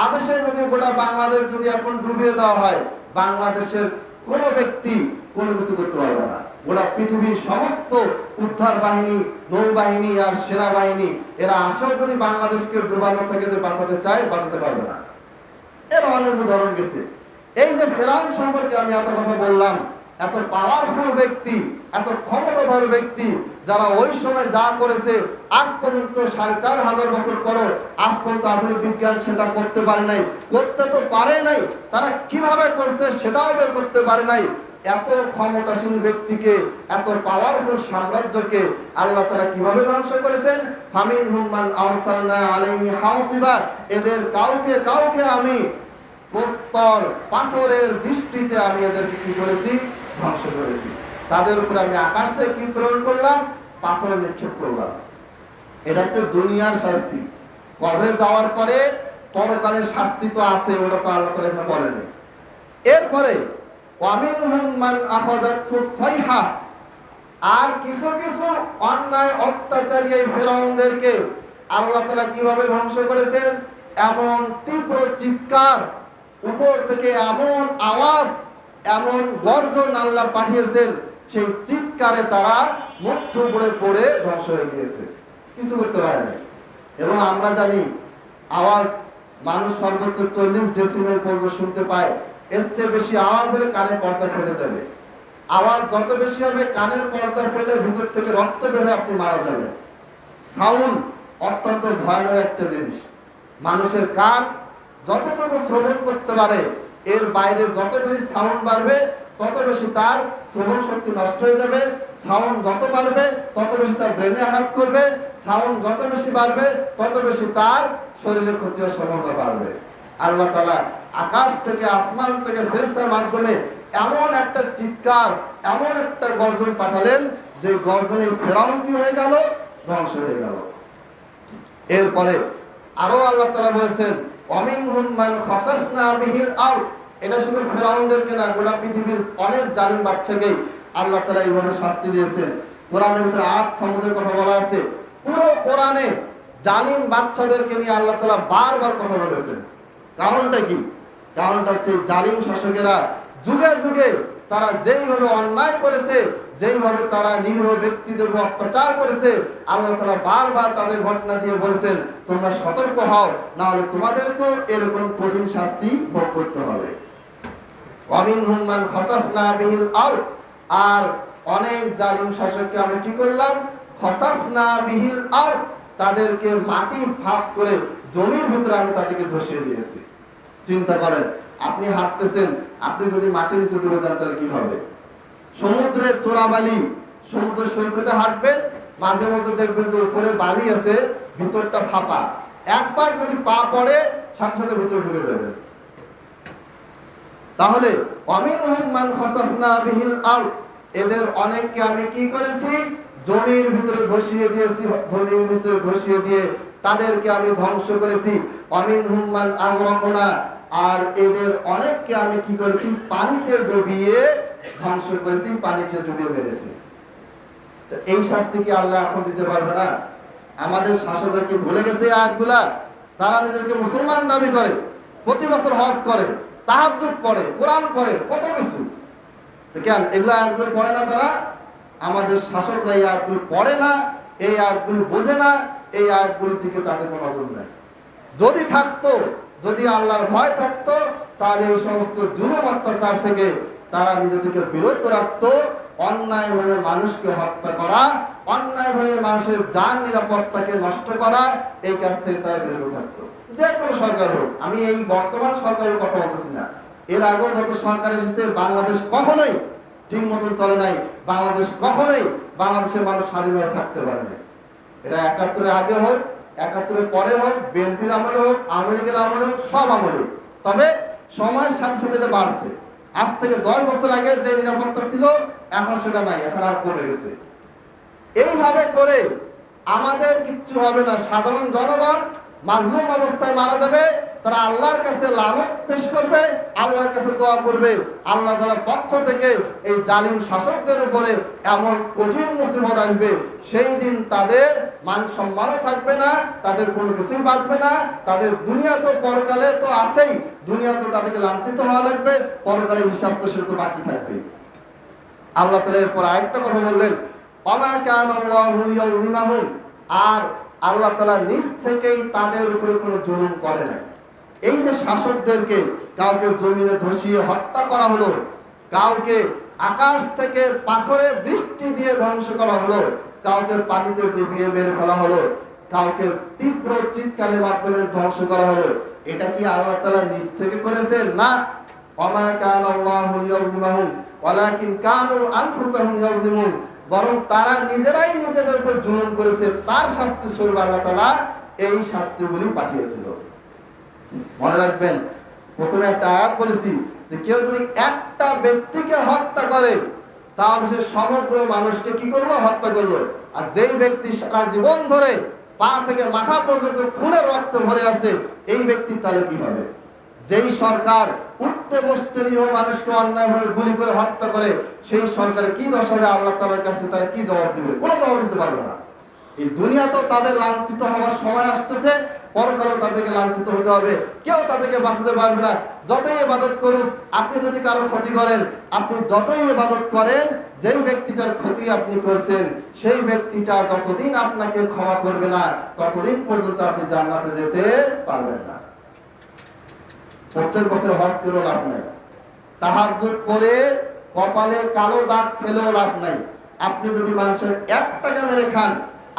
S1: আদেশে যদি গোটা বাংলাদেশ যদি এখন ডুবিয়ে দেওয়া হয়, বাংলাদেশের কোন ব্যক্তি কোনো কিছু করতে পারবে না। গোটা পৃথিবীর সমস্ত উদ্ধার বাহিনী, নৌবাহিনী আর সেনাবাহিনী এরা আসেও যদি বাংলাদেশকে ডুবানো থেকে যে বাঁচাতে চায়, বাঁচাতে পারবে না। এর অনেক উদাহরণ গেছে। এই যে ফেরাউন সম্পর্কে আমি এত কথা বললাম, এত পাওয়ারফুল ব্যক্তি, এত ক্ষমতাধর ব্যক্তি, যারা ওই সময় যা করেছে আজ পর্যন্ত 4,500 বছর পরও আজ পর্যন্ত আধুনিক বিজ্ঞান সেটা করতে পারে নাই। করতে তো পারে নাই, তারা কিভাবে করছে সেটাও বের করতে পারে নাই। এত ক্ষমতাশীল ব্যক্তিকে, এত পাওয়ারফুল সাম্রাজ্যকে আল্লাহ তাআলা কিভাবে ধ্বংস করেছেন? ফামিনহুম মান আরসালনা আলাইহি হাসিবা, এদের কাউকে কাউকে আমি প্রস্তর পাথরের বৃষ্টিতে আমি এদেরকে কি করেছি? ধ্বংস করেছি। তাদের উপর আমি আকাশ থেকে কি প্রেরণ করলাম? পাথর নিক্ষেপ করলাম। এটা হচ্ছে দুনিয়ার শাস্তি। কবরে যাওয়ার পরে পরকালের শাস্তি তো আছে, ওটা তো আল্লাহ তাআলা এখানে বলেনি। এরপরে ওয়ামিনহুম মান আখাযাতহু সাইহা, আর কিছু কিছু অন্যায় অত্যাচারী এই ফিরআউনদেরকে আল্লাহ তাআলা কিভাবে ধ্বংস করেছেন? এমন তীব্র চিৎকার, উপর থেকে এমন আওয়াজ, এমন গর্জন আল্লাহ পাঠিয়েছেন, সেই চিৎকারে তারা মুগ্ধ পড়ে পড়ে ধ্বংস হয়ে গিয়েছে, কিছু করতে পারে না। এবং আমরা জানি আওয়াজ মানুষ সর্বোচ্চ 40 ডেসিবেল পর্যন্ত শুনতে পায়। এর চেয়ে বেশি আওয়াজ হলে কানের পর্দা ফেটে যাবে। আওয়াজ যত বেশি হবে কানের পর্দা ফেটে ভিতর থেকে রক্ত বের হয়ে আপনি মারা যাবেন। সাউন্ড অত্যন্ত ভয়ানক একটা জিনিস। মানুষের কান যতটুকু শ্রবণ করতে পারে, এর বাইরে যত বেশি সাউন্ড বাড়বে তত বেশি তার শ্রবণ শক্তি নষ্ট হয়ে যাবে। সাউন্ড যত বাড়বে তত বেশি তার ব্রেনে আঘাত করবে। সাউন্ড যত বেশি বাড়বে তত বেশি তার শরীরে ক্ষতি হওয়ার সম্ভাবনা বাড়বে। আল্লাহ তাআলা আকাশ থেকে, আসমান থেকে ফেরেশতার মাধ্যমে এমন একটা চিৎকার, এমন একটা গর্জন পাঠালেন, যে গর্জনে ফিরআউন কি হয়ে গেল? ধ্বংস হয়ে গেল। এরপরে আরো আল্লাহ তাআলা বলেছেন ওয়ামিনহুম মান খাসাফনা বিহিল আরদ, এটা শুধু ফিরআউনদেরকে না, গোটা পৃথিবীর অনেক জালিম বাদশাকে আল্লাহ তাআলা এইভাবে শাস্তি দিয়েছেন। কোরআনের ভিতরে আদ সামুদের কথা বলা আছে। পুরো কোরআনে জালিম বাদশাদেরকে নিয়ে আল্লাহ তাআলা বারবার কথা বলেছেন। কারণটা কি? কারণটা হচ্ছে জালিম শাসকেরা যুগে যুগে তারা যেইভাবে অন্যায় করেছে, যেইভাবে তারা নিরীহ ব্যক্তিদের অত্যাচার করেছে, আল্লাহ তাআলা বারবার তাদের ঘটনা দিয়ে বলেছেন তোমরা সতর্ক হও, না হলে তোমাদেরকেও এরকম কঠিন শাস্তি ভোগ করতে হবে। ওয়ামিনহুম মান খাসাফনা বিহিল আরদ, আর অনেক জালিম শাসককে আমি কি করলাম? খাসাফনা বিহিল আরদ, তাদেরকে মাটি ভাগ করে জমির ভিতরে আমি তাদেরকে ধসিয়ে দিয়েছি। চিন্তা করেন, আপনি হাঁটতেছেন, আপনি যদি মাটির নিচে ডুবে যান তাহলে কি হবে? সমুদ্রের চোরাবালি, সমুদ্র সৈকতে হাঁটবেন, মাঝে মাঝে দেখবেন যে উপরে বালি আছে, ভিতরটা ফাঁপা। একবার যদি পা পড়ে সাথে সাথে ভিতরে ঢুকে যাবে। তাহলে ওয়ামিনহুম মান খাসাফনা বিহিল আরদ, এদের অনেককে আমি কি করেছি? জমির ভিতরে ধসিয়ে দিয়েছি, জমির ভিতরে ধসিয়ে দিয়ে তাদেরকে আমি ধ্বংস করেছি। ওয়ামিনহুম মান আগরাকনা, আর এদের অনেককে আমি কি করেছি? পানিতে ডুবিয়ে ধ্বংস করেছি, পানিতে ডুবিয়ে মেরেছি। তো এই শাস্তি কি আল্লাহ এখন দিতে পারবে না? আমাদের শাসকরা কি ভুলে গেছে এই আয়াতগুলা? তারা নিজেদেরকে মুসলমান দাবি করে, প্রতি বছর হজ করে, তাহাজ্জুদ পড়ে, কোরআন পড়ে, কত কিছু। তো কেন এগুলো আয়াতগুলো পড়ে না তারা? আমাদের শাসকরা এই আয়াতগুলো পড়ে না, এই আয়াতগুলো বোঝে না, এই আয়াতগুলোর দিকে তাদের কোনো নজর নেই। যদি থাকতো, যদি আল্লাহর ভয় থাকতো, তাহলে এই সমস্ত জুলুম অত্যাচার থেকে তারা নিজেদেরকে বিরত রাখতো। অন্যায়ভাবে মানুষকে হত্যা করা, অন্যায়ভাবে মানুষের জান নিরাপত্তাকে নষ্ট করা, এই কাজ থেকে তারা বিরত থাকতো। যে কোনো সরকার হোক, আমি এই বর্তমান সরকারের কথা বলতেছি না, এর আগেও যত সরকার এসেছে বাংলাদেশ কখনোই ঠিক মতন চলে নাই। বাংলাদেশ কখনোই, বাংলাদেশের মানুষ স্বাধীনভাবে থাকতে পারে না। এটা ৭১-এর আগে হোক, ৭১-এর পরে হোক, বিএনপির আমলে হোক, আওয়ামী লীগের আমলে হোক, সব আমলে। তবে সময়ের সাথে সাথে এটা বাড়ছে। আজ থেকে 10 বছর আগে যে নিরাপত্তা ছিল এখন সেটা নাই, এখন আর কমে গেছে। এইভাবে করে আমাদের কিচ্ছু হবে না। সাধারণ জনগণ মাজলুম অবস্থায় মারা যাবে, তারা আল্লাহর কাছে লানত পেশ করবে, আল্লাহর কাছে দোয়া করবে। আল্লাহ তাআলার পক্ষ থেকে এই জালিম শাসকদের উপরে এমন কঠিন মুসিবত আসবে, সেই দিন তাদের মান সম্মানও থাকবে না, তাদের কোনো কিছুই বাঁচবে না। তাদের দুনিয়া তো পরকালে তো আছেই, দুনিয়া তো তাদেরকে লাঞ্ছিত হওয়া লাগবে, পরকালে হিসাব তো সেটা তো বাকি থাকবে। আল্লাহ তাআলা এরপর আরেকটা কথা বললেন, ওমা কানা আল্লাহু লিয়াযলিমাহুম, আর আল্লাহ তাআলা নিজ থেকেই তাদের উপরে কোনো জুলুম করে না। এই যে শাসকদেরকে কাউকে জমিনে ধসিয়ে হত্যা করা হলো, কাউকে আকাশ থেকে পাথরে বৃষ্টি দিয়ে ধ্বংস করা হলো, কাউকে পানিতে ডুবিয়ে মেরে ফেলা হলো, কাউকে তীব্র চিৎকারের মাধ্যমে ধ্বংস করা হলো, এটা কি আল্লাহ তাআলা নিজ থেকে করেছেন? না। ওমা কানা আল্লাহু লিয়াযলিমাহুম, ওয়ালাকিন কানু আনফুসাহুম ইয়াজলিমুন, বরং তারা নিজেরাই নিজেদের উপর জুলুম করেছে। তার শাস্তি স্বরূপ আল্লাহ তাআলা এই শাস্তিগুলি পাঠিয়েছিল। মনে রাখবেন, প্রথমে একটা আয়াত বলেছি যে কেউ যদি একটা ব্যক্তিকে হত্যা করে তাহলে সে সমগ্র মানুষকে কি করলো? হত্যা করলো। আর যেই ব্যক্তি সারা জীবন ধরে পা থেকে মাথা পর্যন্ত খুনের রক্ত ভরে আছে, এই ব্যক্তি তাহলে কি হবে? যেই সরকার উঠতে বসতে নিয়েও মানুষকে অন্যায়ভাবে গুলি করে হত্যা করে, সেই সরকারের কি দশা হবে আল্লাহ তাআলার কাছে? তারা কি জবাব দিবে? কোনো জবাব দিতে পারবে না। এই দুনিয়াতেও তাদের লাঞ্ছিত হওয়ার সময় আসতেছে, পরকালেও তাদেরকে লাঞ্ছিত হতে হবে। কেউ তাদেরকে বাঁচাতে পারবে না। যতই ইবাদত করুন, আপনি যদি কারো ক্ষতি করেন, আপনি যতই ইবাদত করেন, যেই ব্যক্তিটার ক্ষতি আপনি করছেন, সেই ব্যক্তিটা যতদিন আপনাকে ক্ষমা করবে না, ততদিন পর্যন্ত আপনি জান্নাতে যেতে পারবেন না। প্রত্যেক বছর হজ করেও লাভ নাই, তাহাজ্জুদ পড়ে কপালে কালো দাগ ফেলেও লাভ নাই। আপনি যদি মানুষের 1 টাকা মেরে খান,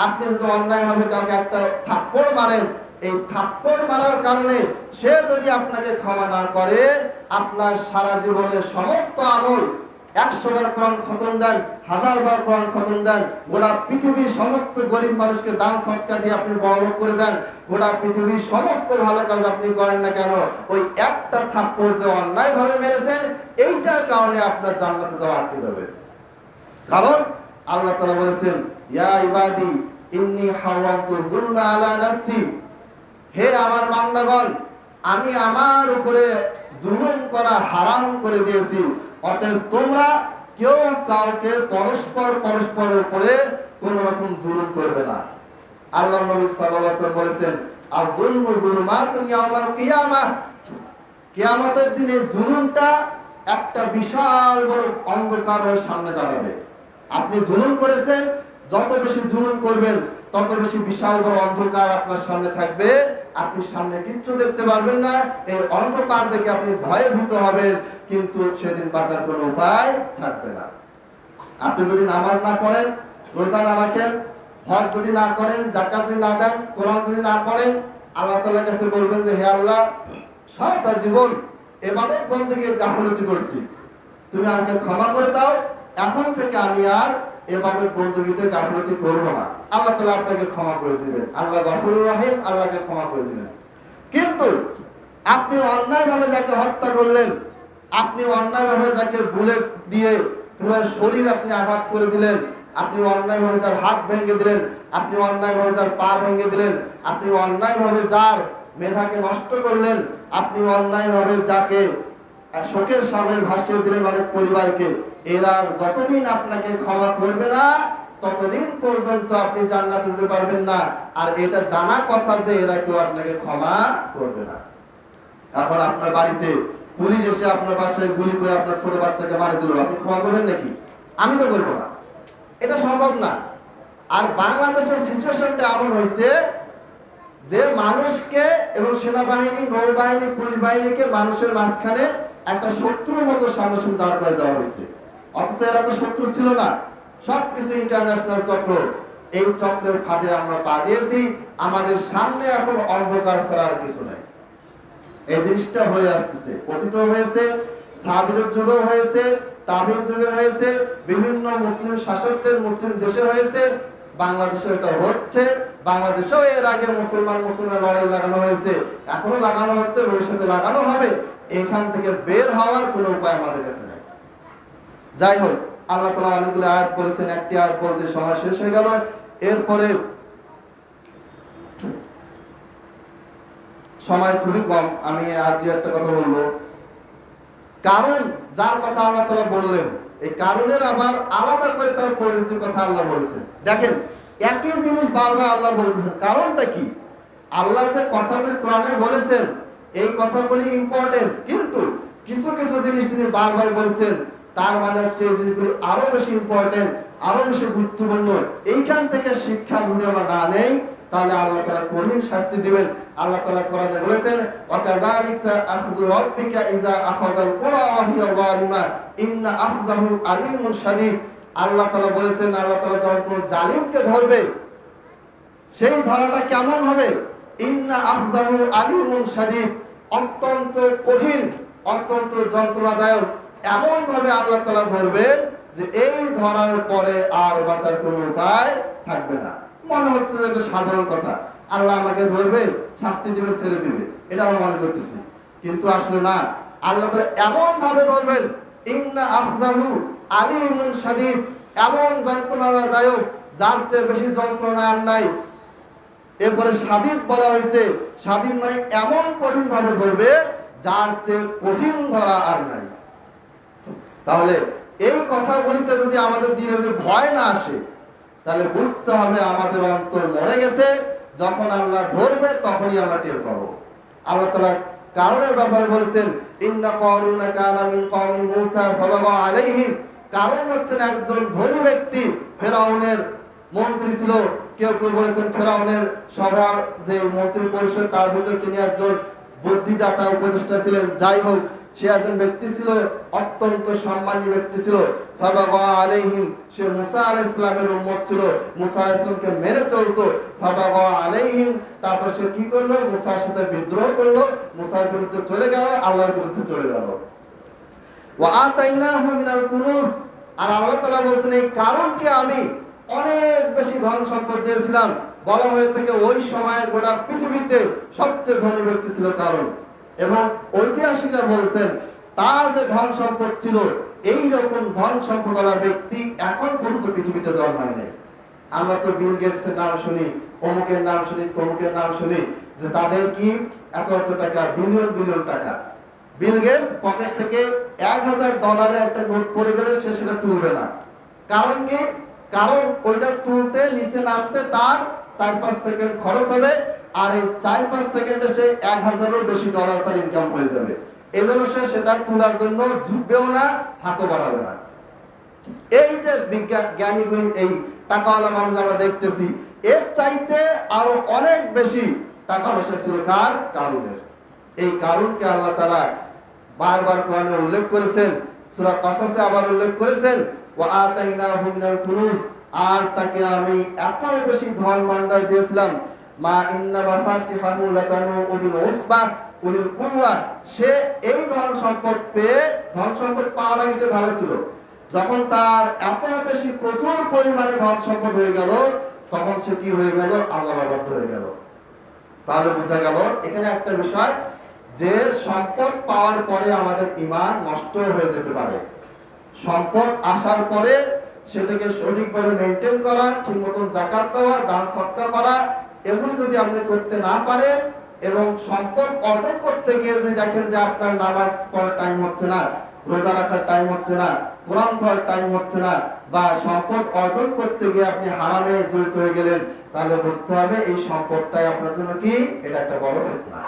S1: আপনি যদি অন্যায়ভাবে কাউকে একটা থাপ্পড় মারেন, এই থাপ্পড় মারার কারণে সে যদি আপনাকে ক্ষমা না করে, আপনার সারা জীবনের সমস্ত আমল 100 বার কোরআন খতম দেন, 1000 বার কোরআন খতম দেন, গোটা পৃথিবীর সমস্ত গরিব মানুষকে দান সদকা দিয়ে আপনি বড়লোক করে দেন, গোটা পৃথিবীর সমস্ত ভালো কাজ আপনি করেন না কেন, ওই একটা থাপ্পড় যে অন্যায়ভাবে মেরেছেন, এইটার কারণে আপনার জান্নাতে যাওয়া আটকে যাবে। কারণ আল্লাহ তাআলা বলেছেন, ইয়া ইবাদি ইন্নী হারামতুল যুলমা আলা নাফসি, হে আমার বান্দাগণ, আমি আমার উপরে জুলুম করা হারাম করে দিয়েছি, অতএব তোমরা কেউ কাউকে পরস্পরের উপরে কোন রকম জুলুম করবে না। আল্লাহর নবী সাল্লাল্লাহু আলাইহি ওয়াসাল্লাম বলেছেন, আয-যুলমু যুলমাতুন ইয়াওমাল কিয়ামাহ, কিয়ামতের দিনে জুলুমটা একটা বিশাল বড় অন্ধকার হয়ে সামনে দাঁড়াবে। আপনি জুলুম করেছেন, যত বেশি জুলুম করবেন তত বেশি বিশাল বড় অন্ধকার আপনার সামনে থাকবে, আপনি সামনে কিচ্ছু দেখতে পারবেন না। এই অন্ধকার দেখে আপনি ভয়ে ভীত হবেন, কিন্তু সেদিন বাঁচার কোনো উপায় থাকবে না। আপনি যদি নামাজ না পড়েন, রোজা না রাখেন, হজ যদি না করেন, যাকাত যদি না দেন, কোরআন যদি না পড়েন, আল্লাহ তাআলার কাছে বলবেন যে হে আল্লাহ, সারাটা জীবন ইবাদত বন্দেগীর গাফলতি করছি, তুমি আমাকে ক্ষমা করে দাও, এখন থেকে আমি আর ইবাদত বন্দেগীতে গাফলতি করব না। আল্লাহ তাআলা আপনাকে ক্ষমা করে দিবেন। আল্লাহ গফুরুর রহিম, আল্লাহকে ক্ষমা করে দিবেন। কিন্তু আপনি অন্যায়ভাবে যাকে হত্যা করলেন, আপনি অন্যায়ভাবে যাকে বুলেট দিয়ে পুরো শরীর আপনি আঘাত করে দিলেন, আপনি অন্যায়ভাবে যার হাত ভেঙে দিলেন, আপনি অন্যায়ভাবে যার পা ভেঙে দিলেন, আপনি অন্যায়ভাবে যার মেধাকে নষ্ট করলেন, আপনি অন্যায়ভাবে যাকে শোকের সাগরে ভাসিয়ে দিলেন অনেক পরিবারকে, এরা যতদিন আপনাকে ক্ষমা করবে না, ততদিন পর্যন্ত আপনি জান্নাতে যেতে পারবেন না। আর এটা জানা কথা যে এরা কেউ আপনাকে ক্ষমা করবে না। এখন আপনার বাড়িতে পুলিশ এসে আপনার বাসায় গুলি করে আপনার ছোট বাচ্চাকে মারি দিল, আপনি ক্ষমা করবেন নাকি? আমি তো করবো না, এটা সম্ভব না। আর বাংলাদেশের সিচুয়েশনটা এমন হয়েছে যে মানুষকে এবং সেনাবাহিনী, নৌবাহিনী, পুলিশ বাহিনীকে মানুষের মাঝখানে একটা শত্রুর মতো সামনাসামনি দাঁড় করে দেওয়া হয়েছে। অথচ এরা তো শত্রু ছিল না, সবকিছু ইন্টারন্যাশনাল চক্র। এই চক্রের ফাঁদে আমরা পা দিয়েছি, আমাদের সামনে এখন অন্ধকার ছাড়া আর কিছু নাই। এই জিনিসটা হয়ে আসতেছে, অতীত হয়েছে, সাহাবীদের যুগেও হয়েছে, তাবিঈন যুগে হয়েছে, বিভিন্ন মুসলিম শাসকদের মুসলিম দেশে হয়েছে, বাংলাদেশে এটা হচ্ছে। বাংলাদেশেও এর আগে মুসলমান লড়াই লাগানো হয়েছে, এখনো লাগানো হচ্ছে, ভবিষ্যতে লাগানো হবে। এখান থেকে বের হওয়ার কোনো উপায় আমাদের কাছে নেই। যাই হোক, আল্লাহ তাআলা অনেকগুলো আয়াত বলেছেন, একটি আয়াত বলতে সময় শেষ হয়ে গেল। এরপরে সময় খুবই কম, আমি আর দু একটা কথা বলবো। কারণ যার কথা আল্লাহ তাআলা বললেন, এই কারণের আবার আলাদা করে তার পরিণতির কথা আল্লাহ বলেছেন। দেখেন, একই জিনিস বারবার আল্লাহ বলতেছেন, কারণটা কি? আল্লাহ যে কথাগুলি কোরআনে বলেছেন, এই কথাগুলি ইম্পর্টেন্ট, কিন্তু কিছু কিছু জিনিস তিনি বারবার বলেছেন, তার মানে হচ্ছে এই জিনিসগুলি আরো বেশি ইম্পর্টেন্ট, আরো বেশি গুরুত্বপূর্ণ। এইখান থেকে শিক্ষা যদি আমরা না নেই, তাহলে আল্লাহ তাআলা কঠিন শাস্তি দিবেন। আল্লাহ তাআলা কোরআনে বলেছেন, ওয়াকাযালিকা আখযু রাব্বিকা ইযা আখাযাল কুরা ওয়া হিয়া যালিমা ইন্না আখযাহু আলীমুন শাদীদ। আল্লাহ তাআলা বলেছেন, আল্লাহ তাআলা যখন কোন জালিমকে ধরবে, সেই ধরাটা কেমন হবে? ইন্না আখযাহু আলীমুন শাদীদ, অত্যন্ত কঠিন, অত্যন্ত যন্ত্রণাদায়ক। এমন ভাবে আল্লাহ তাআলা ধরবেন যে এই ধরার পরে আর বাঁচার কোনো উপায় থাকবে না। মনে হচ্ছে যে একটা সাধারণ কথা, আল্লাহ আমাকে ধরবে, শাস্তি দিবে, ছেড়ে দিবে, এটা আমরা মনে করতেছি, কিন্তু আসলে না। আল্লাহ তাআলা এমন ভাবে ধরবেন, ইন্না আখযাহু আলীমুন শাদীদ, এমন যন্ত্রণাদায়ক, যার চেয়ে বেশি যন্ত্রণা আর নাই। এরপরে শাদীদ বলা হয়েছে, শাদীদ মানে এমন কঠিন ভাবে ধরবে যার চেয়ে কঠিন ধরা আর নাই। তাহলে এই কথা বলতে যদি আমাদের দিনে যে ভয় না আসে, তাহলে বুঝতে হবে আমাদের অন্তর মরে গেছে। যখন আল্লাহ ধরবে তখনই আমরা টের পাবো। আল্লাহ তাআলা কারণের ব্যাপারে বলেছেন, ইন্না কারুনা কানা মিন কওমি মূসা ফাবাগা আলাইহিম। কারণ হচ্ছেন একজন ধনী ব্যক্তি, ফেরাউনের মন্ত্রী ছিল। কেউ কেউ বলেছেন ফেরাউনের সভার যে মন্ত্রী পরিষদ, তার ভিতরে তিনি একজন বুদ্ধিদাতা উপদেষ্টা ছিলেন। যাই হোক, সে একজন ব্যক্তি ছিল, অত্যন্ত সম্মানী ব্যক্তি ছিল। ফাবাগা আলাইহিম, সে মুসা আলাইহিস সালামের উম্মত ছিল, মুসা আলাইহিস সালামকে মেরে চলতো। ফাবাগা আলাইহিম, তারপর সে কি করলো? মুসার সাথে বিদ্রোহ করলো, মুসার বিরুদ্ধে চলে গেল, আল্লাহর বিরুদ্ধে চলে গেল। ওয়া আতাইনাহু মিনাল কুনুজ, আর আল্লাহ তাআলা বলেন এই কারণকে আমি অনেক বেশি ধন সম্পদ দিয়েছিলাম। বলা হয়ে থাকে ওই সময়ের গোটা পৃথিবীতে সবচেয়ে ধনী ব্যক্তি ছিল কারণ। এবং ঐতিহাসিকরা বলছেন তার যে ধন সম্পদ ছিল, এই রকম ধন সম্পদওয়ালা ব্যক্তি এখন পর্যন্ত পৃথিবীতে জন্মায় নাই। আমরা তো বিল গেটসের নাম শুনি, অমুকের নাম শুনি, তমুকের নাম শুনি, যে তাদের কি এত এত টাকা, বিলিয়ন বিলিয়ন টাকা। বিল গেটস পকেট থেকে $1000 একটা নোট পড়ে গেলে সে সেটা তুলবে না। কারণ কি? কারণ ওইটা তুলতে, নিচে নামতে তার 4-5 সেকেন্ড খরচ হবে, আর এই 4-5 সেকেন্ডে সে 1000-এরও বেশি ডলার তার ইনকাম হয়ে যাবে। এই জন্য সে সেটা তোলার জন্য ঝুঁকবেও না, হাতও বাড়াবে না। এই যে জ্ঞানীগুলি, এই টাকাওয়ালা মানুষ আমরা দেখতেছি, এর চাইতে আরো অনেক বেশি টাকা পয়সা ছিল কার? কারুনের। এই কারুনকে আল্লাহ তাআলা বারবার কোরআনে উল্লেখ করেছেন, সূরা কাসাসে আবার উল্লেখ করেছেন, ওয়া আতাইনাহু মিনাল কুনুজ, আর তাকে আমি এত বেশি ধন ভান্ডার দিয়েছিলাম। মা ইন্না মাফাতিহাহু লাতানু বিল উসবা উলিল কুওয়া, সে এই ধন সম্পদ পেয়ে, ধন সম্পদ পাওয়ার আগে সে ভালো ছিল। যখন তার এত বেশি প্রচুর পরিমাণে ধন সম্পদ হয়ে গেল, তখন সে কি হয়ে গেল? আল্লাহর অবাধ্য হয়ে গেল। তাহলে বোঝা গেল এখানে একটা বিষয়, যে সম্পদ পাওয়ার পরে আমাদের ঈমান নষ্ট হয়ে যেতে পারে। সম্পদ আসার পরে সেটাকে সঠিকভাবে মেইনটেইন করা, ঠিক মতন যাকাত দেওয়া, দান সদকা করা, এগুলো যদি আপনি করতে না পারেন, এবং সম্পদ অর্জন করতে গিয়ে যদি দেখেন যে আপনার নামাজ পড়ার টাইম হচ্ছে না, রোজা রাখার টাইম হচ্ছে না, কোরআন পড়ার টাইম হচ্ছে না, বা সম্পদ অর্জন করতে গিয়ে আপনি হারামে জড়িত হয়ে গেলেন, তাহলে বুঝতে হবে এই সম্পদটাই আপনার জন্য কি? এটা একটা বড় ফিতনা।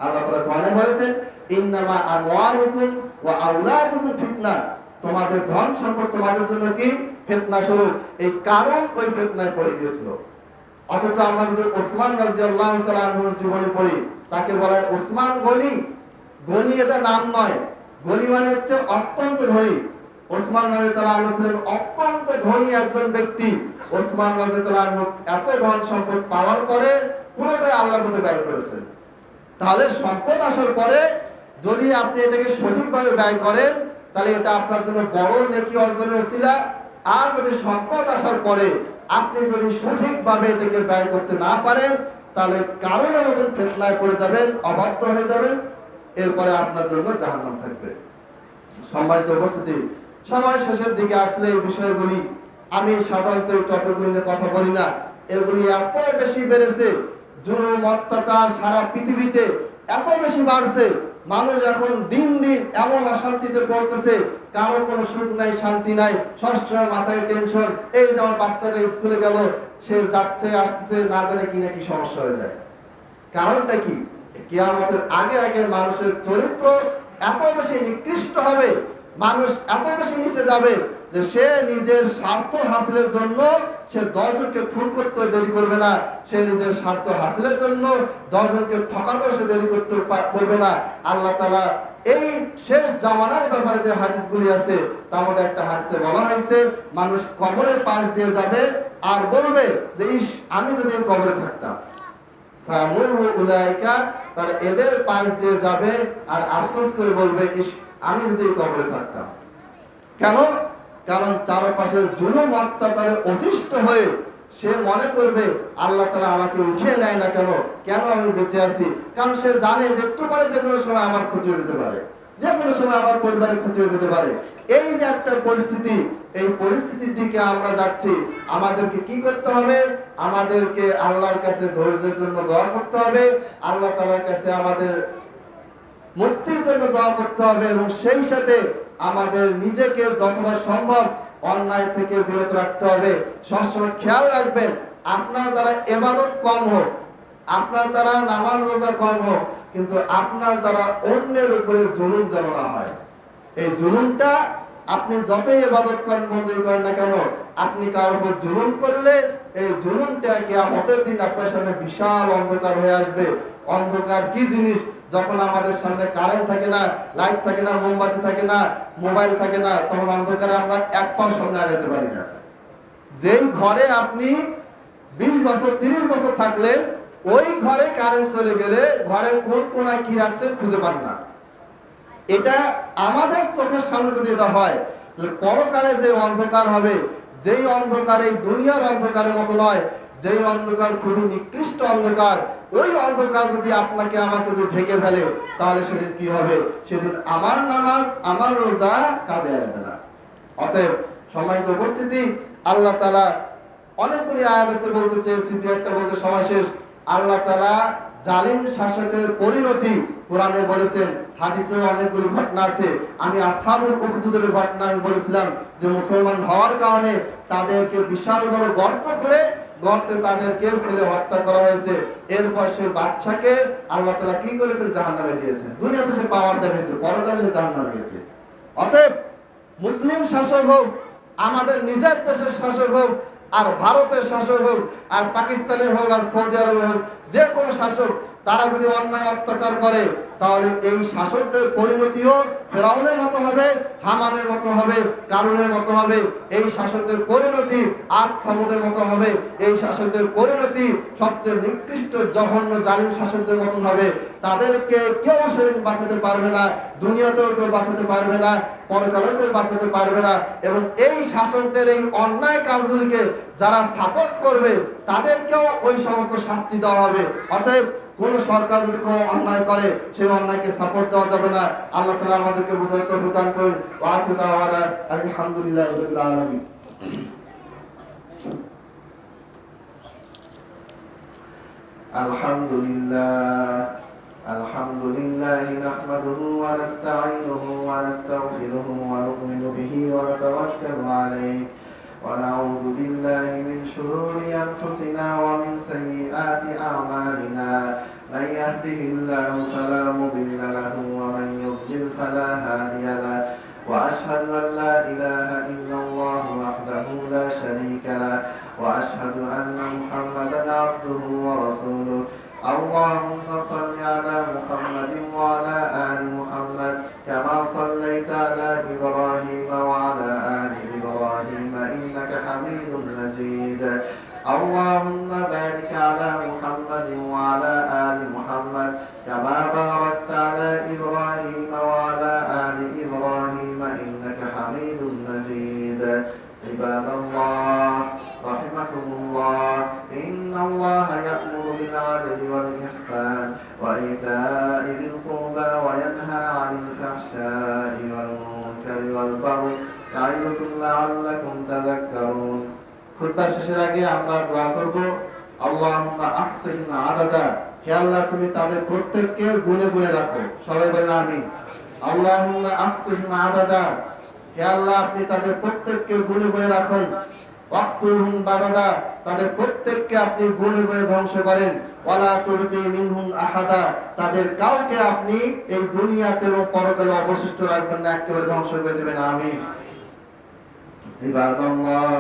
S1: আল্লাহ তাআলা কোরআনে বলেছেন, ইন্নামা আমওয়ালুকুম ওয়া আওলাদুকুম ফিতনা, তোমাদের ধন সম্পদ তোমাদের জন্য কি? ফিতনা স্বরূপ। এই কারণ ওই ফিতনায় পড়ে গিয়েছিল। অথচ আমরা যদি ওসমান রাদিয়াল্লাহু তাআলা আনহুর জীবনী পড়ি, তাকে বলা হয় ওসমান গনি। গনি এটা নাম নয়, গনি মানে হচ্ছে অত্যন্ত ধনী। ওসমান রাদিয়াল্লাহু আনহু ছিলেন অত্যন্ত ধনী একজন ব্যক্তি। ওসমান রাদিয়াল্লাহু আনহু এত ধন সম্পদ পাওয়ার পরে পুরোটাই আল্লাহর পথে ব্যয় করেছেন। তাহলে সম্পদ আসার পরে যদি আপনি এটাকে সঠিকভাবে ব্যয় করেন, তাহলে এটা আপনার জন্য বড় নেকি অর্জনের ওসিলা। আর যদি সম্পদ আসার পরে আপনি যদি সঠিকভাবে এটাকে ব্যয় করতে না পারেন, তাহলে কারণের মতন ফিতনায় পড়ে যাবেন, অবাধ্য হয়ে যাবেন, এরপরে আপনার জন্য জাহান্নাম থাকবে। সম্মানিত উপস্থিতি, সময় শেষের দিকে আসলে এই বিষয়গুলি আমি সাধারণত এই টপিকগুলি নিয়ে কথা বলি না। এগুলি এত বেশি বেড়েছে, জুলুম অত্যাচার সারা পৃথিবীতে এত বেশি বাড়ছে, মানুষ এখন দিন দিন এমন অশান্তিতে পড়তেছে, কারো কোনো সুখ নাই, শান্তি নাই, সবসময় মাথায় টেনশন। এই যে আমার বাচ্চাটা স্কুলে গেল, সে যাচ্ছে আসতেছে, না জানে কি না কি সমস্যা হয়ে যায়। কারণটা কি? কিয়ামতের আগে আগে মানুষের চরিত্র এত বেশি নিকৃষ্ট হবে, মানুষ এত বেশি নিচে যাবে যে সে নিজের স্বার্থ হাসিলের জন্য সে 10 জনকে খুন করতে দেরি করবে না, সে নিজের স্বার্থ হাসিলের জন্য 10 জনকে ঠকাতেও সে দেরি করবে না। আল্লাহ তাআলা এই শেষ জামানার ব্যাপারে যে হাদিসগুলি আছে, তার মধ্যে একটা হাদিসে বলা হয়েছে, মানুষ কবরের পাশ দিয়ে যাবে আর বলবে যে ইস, আমি যদি কবরে থাকতাম, ফায়ামুরু উলাইকা, তারা এদের পাশ দিয়ে যাবে আর আফসোস করে বলবে, ইস, আমি যদি এই কবরে থাকতাম। কেন? কারণ চারপাশের জুলুম অত্যাচারে অতিষ্ঠ হয়ে সে মনে করবে আল্লাহ তাআলা আমাকে উঠিয়ে নেয় না কেন, কেন আমি বেঁচে আছি? কারণ সে জানে যে একটু পরে যে কোনো সময় আমার ক্ষতি হয়ে যেতে পারে, যে কোনো সময় আমার পরিবারের ক্ষতি হয়ে যেতে পারে। এই যে একটা পরিস্থিতি, এই পরিস্থিতির দিকে আমরা যাচ্ছি। আমাদেরকে কি করতে হবে? আমাদেরকে আল্লাহর কাছে ধৈর্যের জন্য দোয়া করতে হবে, আল্লাহ তাআলার কাছে আমাদের মুক্তির জন্য দোয়া করতে হবে, এবং সেই সাথে আমাদের নিজেকে যতটা সম্ভব অন্যায় থেকে বিরত রাখতে হবে। সবসময় খেয়াল রাখবেন, আপনার দ্বারা ইবাদত কম হোক, আপনার দ্বারা নামাজ রোজা কম হোক, কিন্তু আপনার দ্বারা অন্যের উপরে জুলুম যেন না হয়। এই জুলুমটা আপনি যতই ইবাদত করেন বন্ধই করেন না কেন, আপনি কারোর উপর জুলুম করলে এই জুলুমটা কিয়ামতের দিন আপনার সামনে বিশাল অন্ধকার হয়ে আসবে। অন্ধকার কি জিনিস? যখন আমাদের সামনে কারেন্ট থাকে না, লাইট থাকে না, মোমবাতি থাকে না, মোবাইল থাকে না, তখন অন্ধকারে আমরা এক পাও সামনে আগাতে পারি না। যেই ঘরে আপনি 20 বছর 30 বছর থাকলেন, ওই ঘরে কারেন্ট চলে গেলে ঘরের কোন কোনায় কি রাখছেন খুঁজে পান না। এটা আমাদের চোখের সামনে যদি এটা হয়, তাহলে পরকালে যে অন্ধকার হবে, যেই অন্ধকার এই দুনিয়ার অন্ধকারের মতো নয়, যেই অন্ধকার খুবই নিকৃষ্ট অন্ধকার, ওই অন্ধকার যদি আপনাকে আমাকে যদি ঢেকে ফেলে, তাহলে সেদিন কি হবে? সেদিন আমার নামাজ আমার রোজা কাজে আসবে না। অতএব সম্মানিত উপস্থিতি, আল্লাহ তাআলা অনেকগুলি আয়াত আছে বলতে চেয়েছি, দু একটা বলতে সময় শেষ। আল্লাহ তাআলা জালিম শাসকের পরিণতি কোরআনে বলেছেন, হাদিসেও অনেকগুলি ঘটনা আছে। আমি আসহাবুল উখদুদের ঘটনা বলেছিলাম যে মুসলমান হওয়ার কারণে তাদেরকে বিশাল বড় গর্ত করে গর্তে তাদেরকে ফেলে হত্যা করা হয়েছে। এরপর সেই বাদশাকে আল্লাহ তাআলা কি করেছেন? জাহান্নামে দিয়েছেন। দুনিয়াতে সে পাওয়ার দেখিয়েছে, পরকালে সে জাহান্নামে গেছে। অতএব মুসলিম শাসক হোক, আমাদের নিজের দেশের শাসক হোক, আর ভারতের শাসক হোক, আর পাকিস্তানের হোক, আর সৌদি আরবের হোক, যে কোনো শাসক, তারা যদি অন্যায় অত্যাচার করে, তাহলে এই শাসকদের পরিণতিও ফেরাউনের মতো হবে, হামানের মতো হবে, কারুনের মতো হবে। এই শাসকদের পরিণতি আদ সামুদের মতো হবে। এই শাসকদের পরিণতি সবচেয়ে নিকৃষ্ট জঘন্য জালিম শাসকদের মতো হবে। তাদেরকে কেউ সেদিন বাঁচাতে পারবে না, দুনিয়াতেও কেউ বাঁচাতে পারবে না, পরকালেও কেউ বাঁচাতে পারবে না। এবং এই শাসকদের এই অন্যায় কাজগুলিকে যারা সাপোর্ট করবে, তাদেরকেও ওই সমস্ত শাস্তি দেওয়া হবে। অতএব কোন সরকার যদি কোনো অন্যায় করে, সেই অন্যায়কে সাপোর্ট দেওয়া যাবে না। আল্লাহ তাআলা আমাদেরকে বুঝার তৌফিক দান করুন। ওয়া আখিরু দাওয়ানা আলহামদুলিল্লাহি রাব্বিল আলামিন। আলহামদুলিল্লাহি নাহমাদুহু ওয়া নাস্তাঈনুহু ওয়া নাস্তাগফিরুহু ওয়া নু'মিনু বিহি ওয়া নাতাওয়াক্কালু আলাইহি ونعوذ بالله من شرور أنفسنا ومن سيئات أعمالنا من يهده الله فلا مضل له ومن يضلل فلا هادي له وأشهد أن لا إله إلا الله وحده لا شريك له وأشهد أن محمدا عبده ورسوله اللهم صل على محمد وعلى آل محمد كما صليت على إبراهيم وعلى آل إبراهيم إنك حميد مجيد اللهم بارك على محمد وعلى آل محمد كما باركت على إبراهيم وعلى آل إبراهيم إنك حميد مجيد عباد الله رحمكم الله إن الله يأمر بالعدل والإحسان وإيتاء ذي القربى وينهى عن الفحشاء والمنكر والبغي يعظكم لعلكم تذكرون খুতবা শেষের আগে আমরা দোয়া করব আল্লাহুম্মা আকসিরনা আদাদা, হে আল্লাহ তুমি তাদের প্রত্যেককে গুণে গুণে রাখো। সবাই বলেন আমিন। আল্লাহুম্মা আকসিরনা আদাদা, হে আল্লাহ আপনি তাদের প্রত্যেককে গুণে গুণে রাখুন। ওয়াক্তুলহুম বাদাদা, তাদের প্রত্যেককে আপনি গুণে গুণে ধ্বংস করেন। ওয়ালা তুরদি মিনহুম আহাদা, তাদের কাউকে আপনি এই দুনিয়াতে ও পরকালে অবশিষ্ট রাখবেন না, একেবারে ধ্বংস করে দেবেন। আমিন। ইবাদাল্লাহ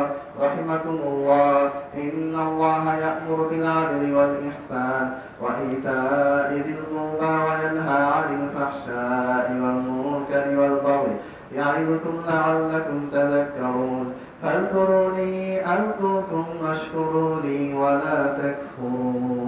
S1: রাহিমাকুমুল্লাহ ইন্নাল্লাহা ইয়া'মুরু বিল 'আদলি ওয়াল ইহসান ওয়া ইতা'i যিল কুরবা ওয়া ইয়ানহা 'আনিল ফাহশা'i ওয়াল মুনকারি ওয়াল বাগই يعظكم لعلكم تذكرون فاذكروني أذكركم واشكروا لي ولا تكفرون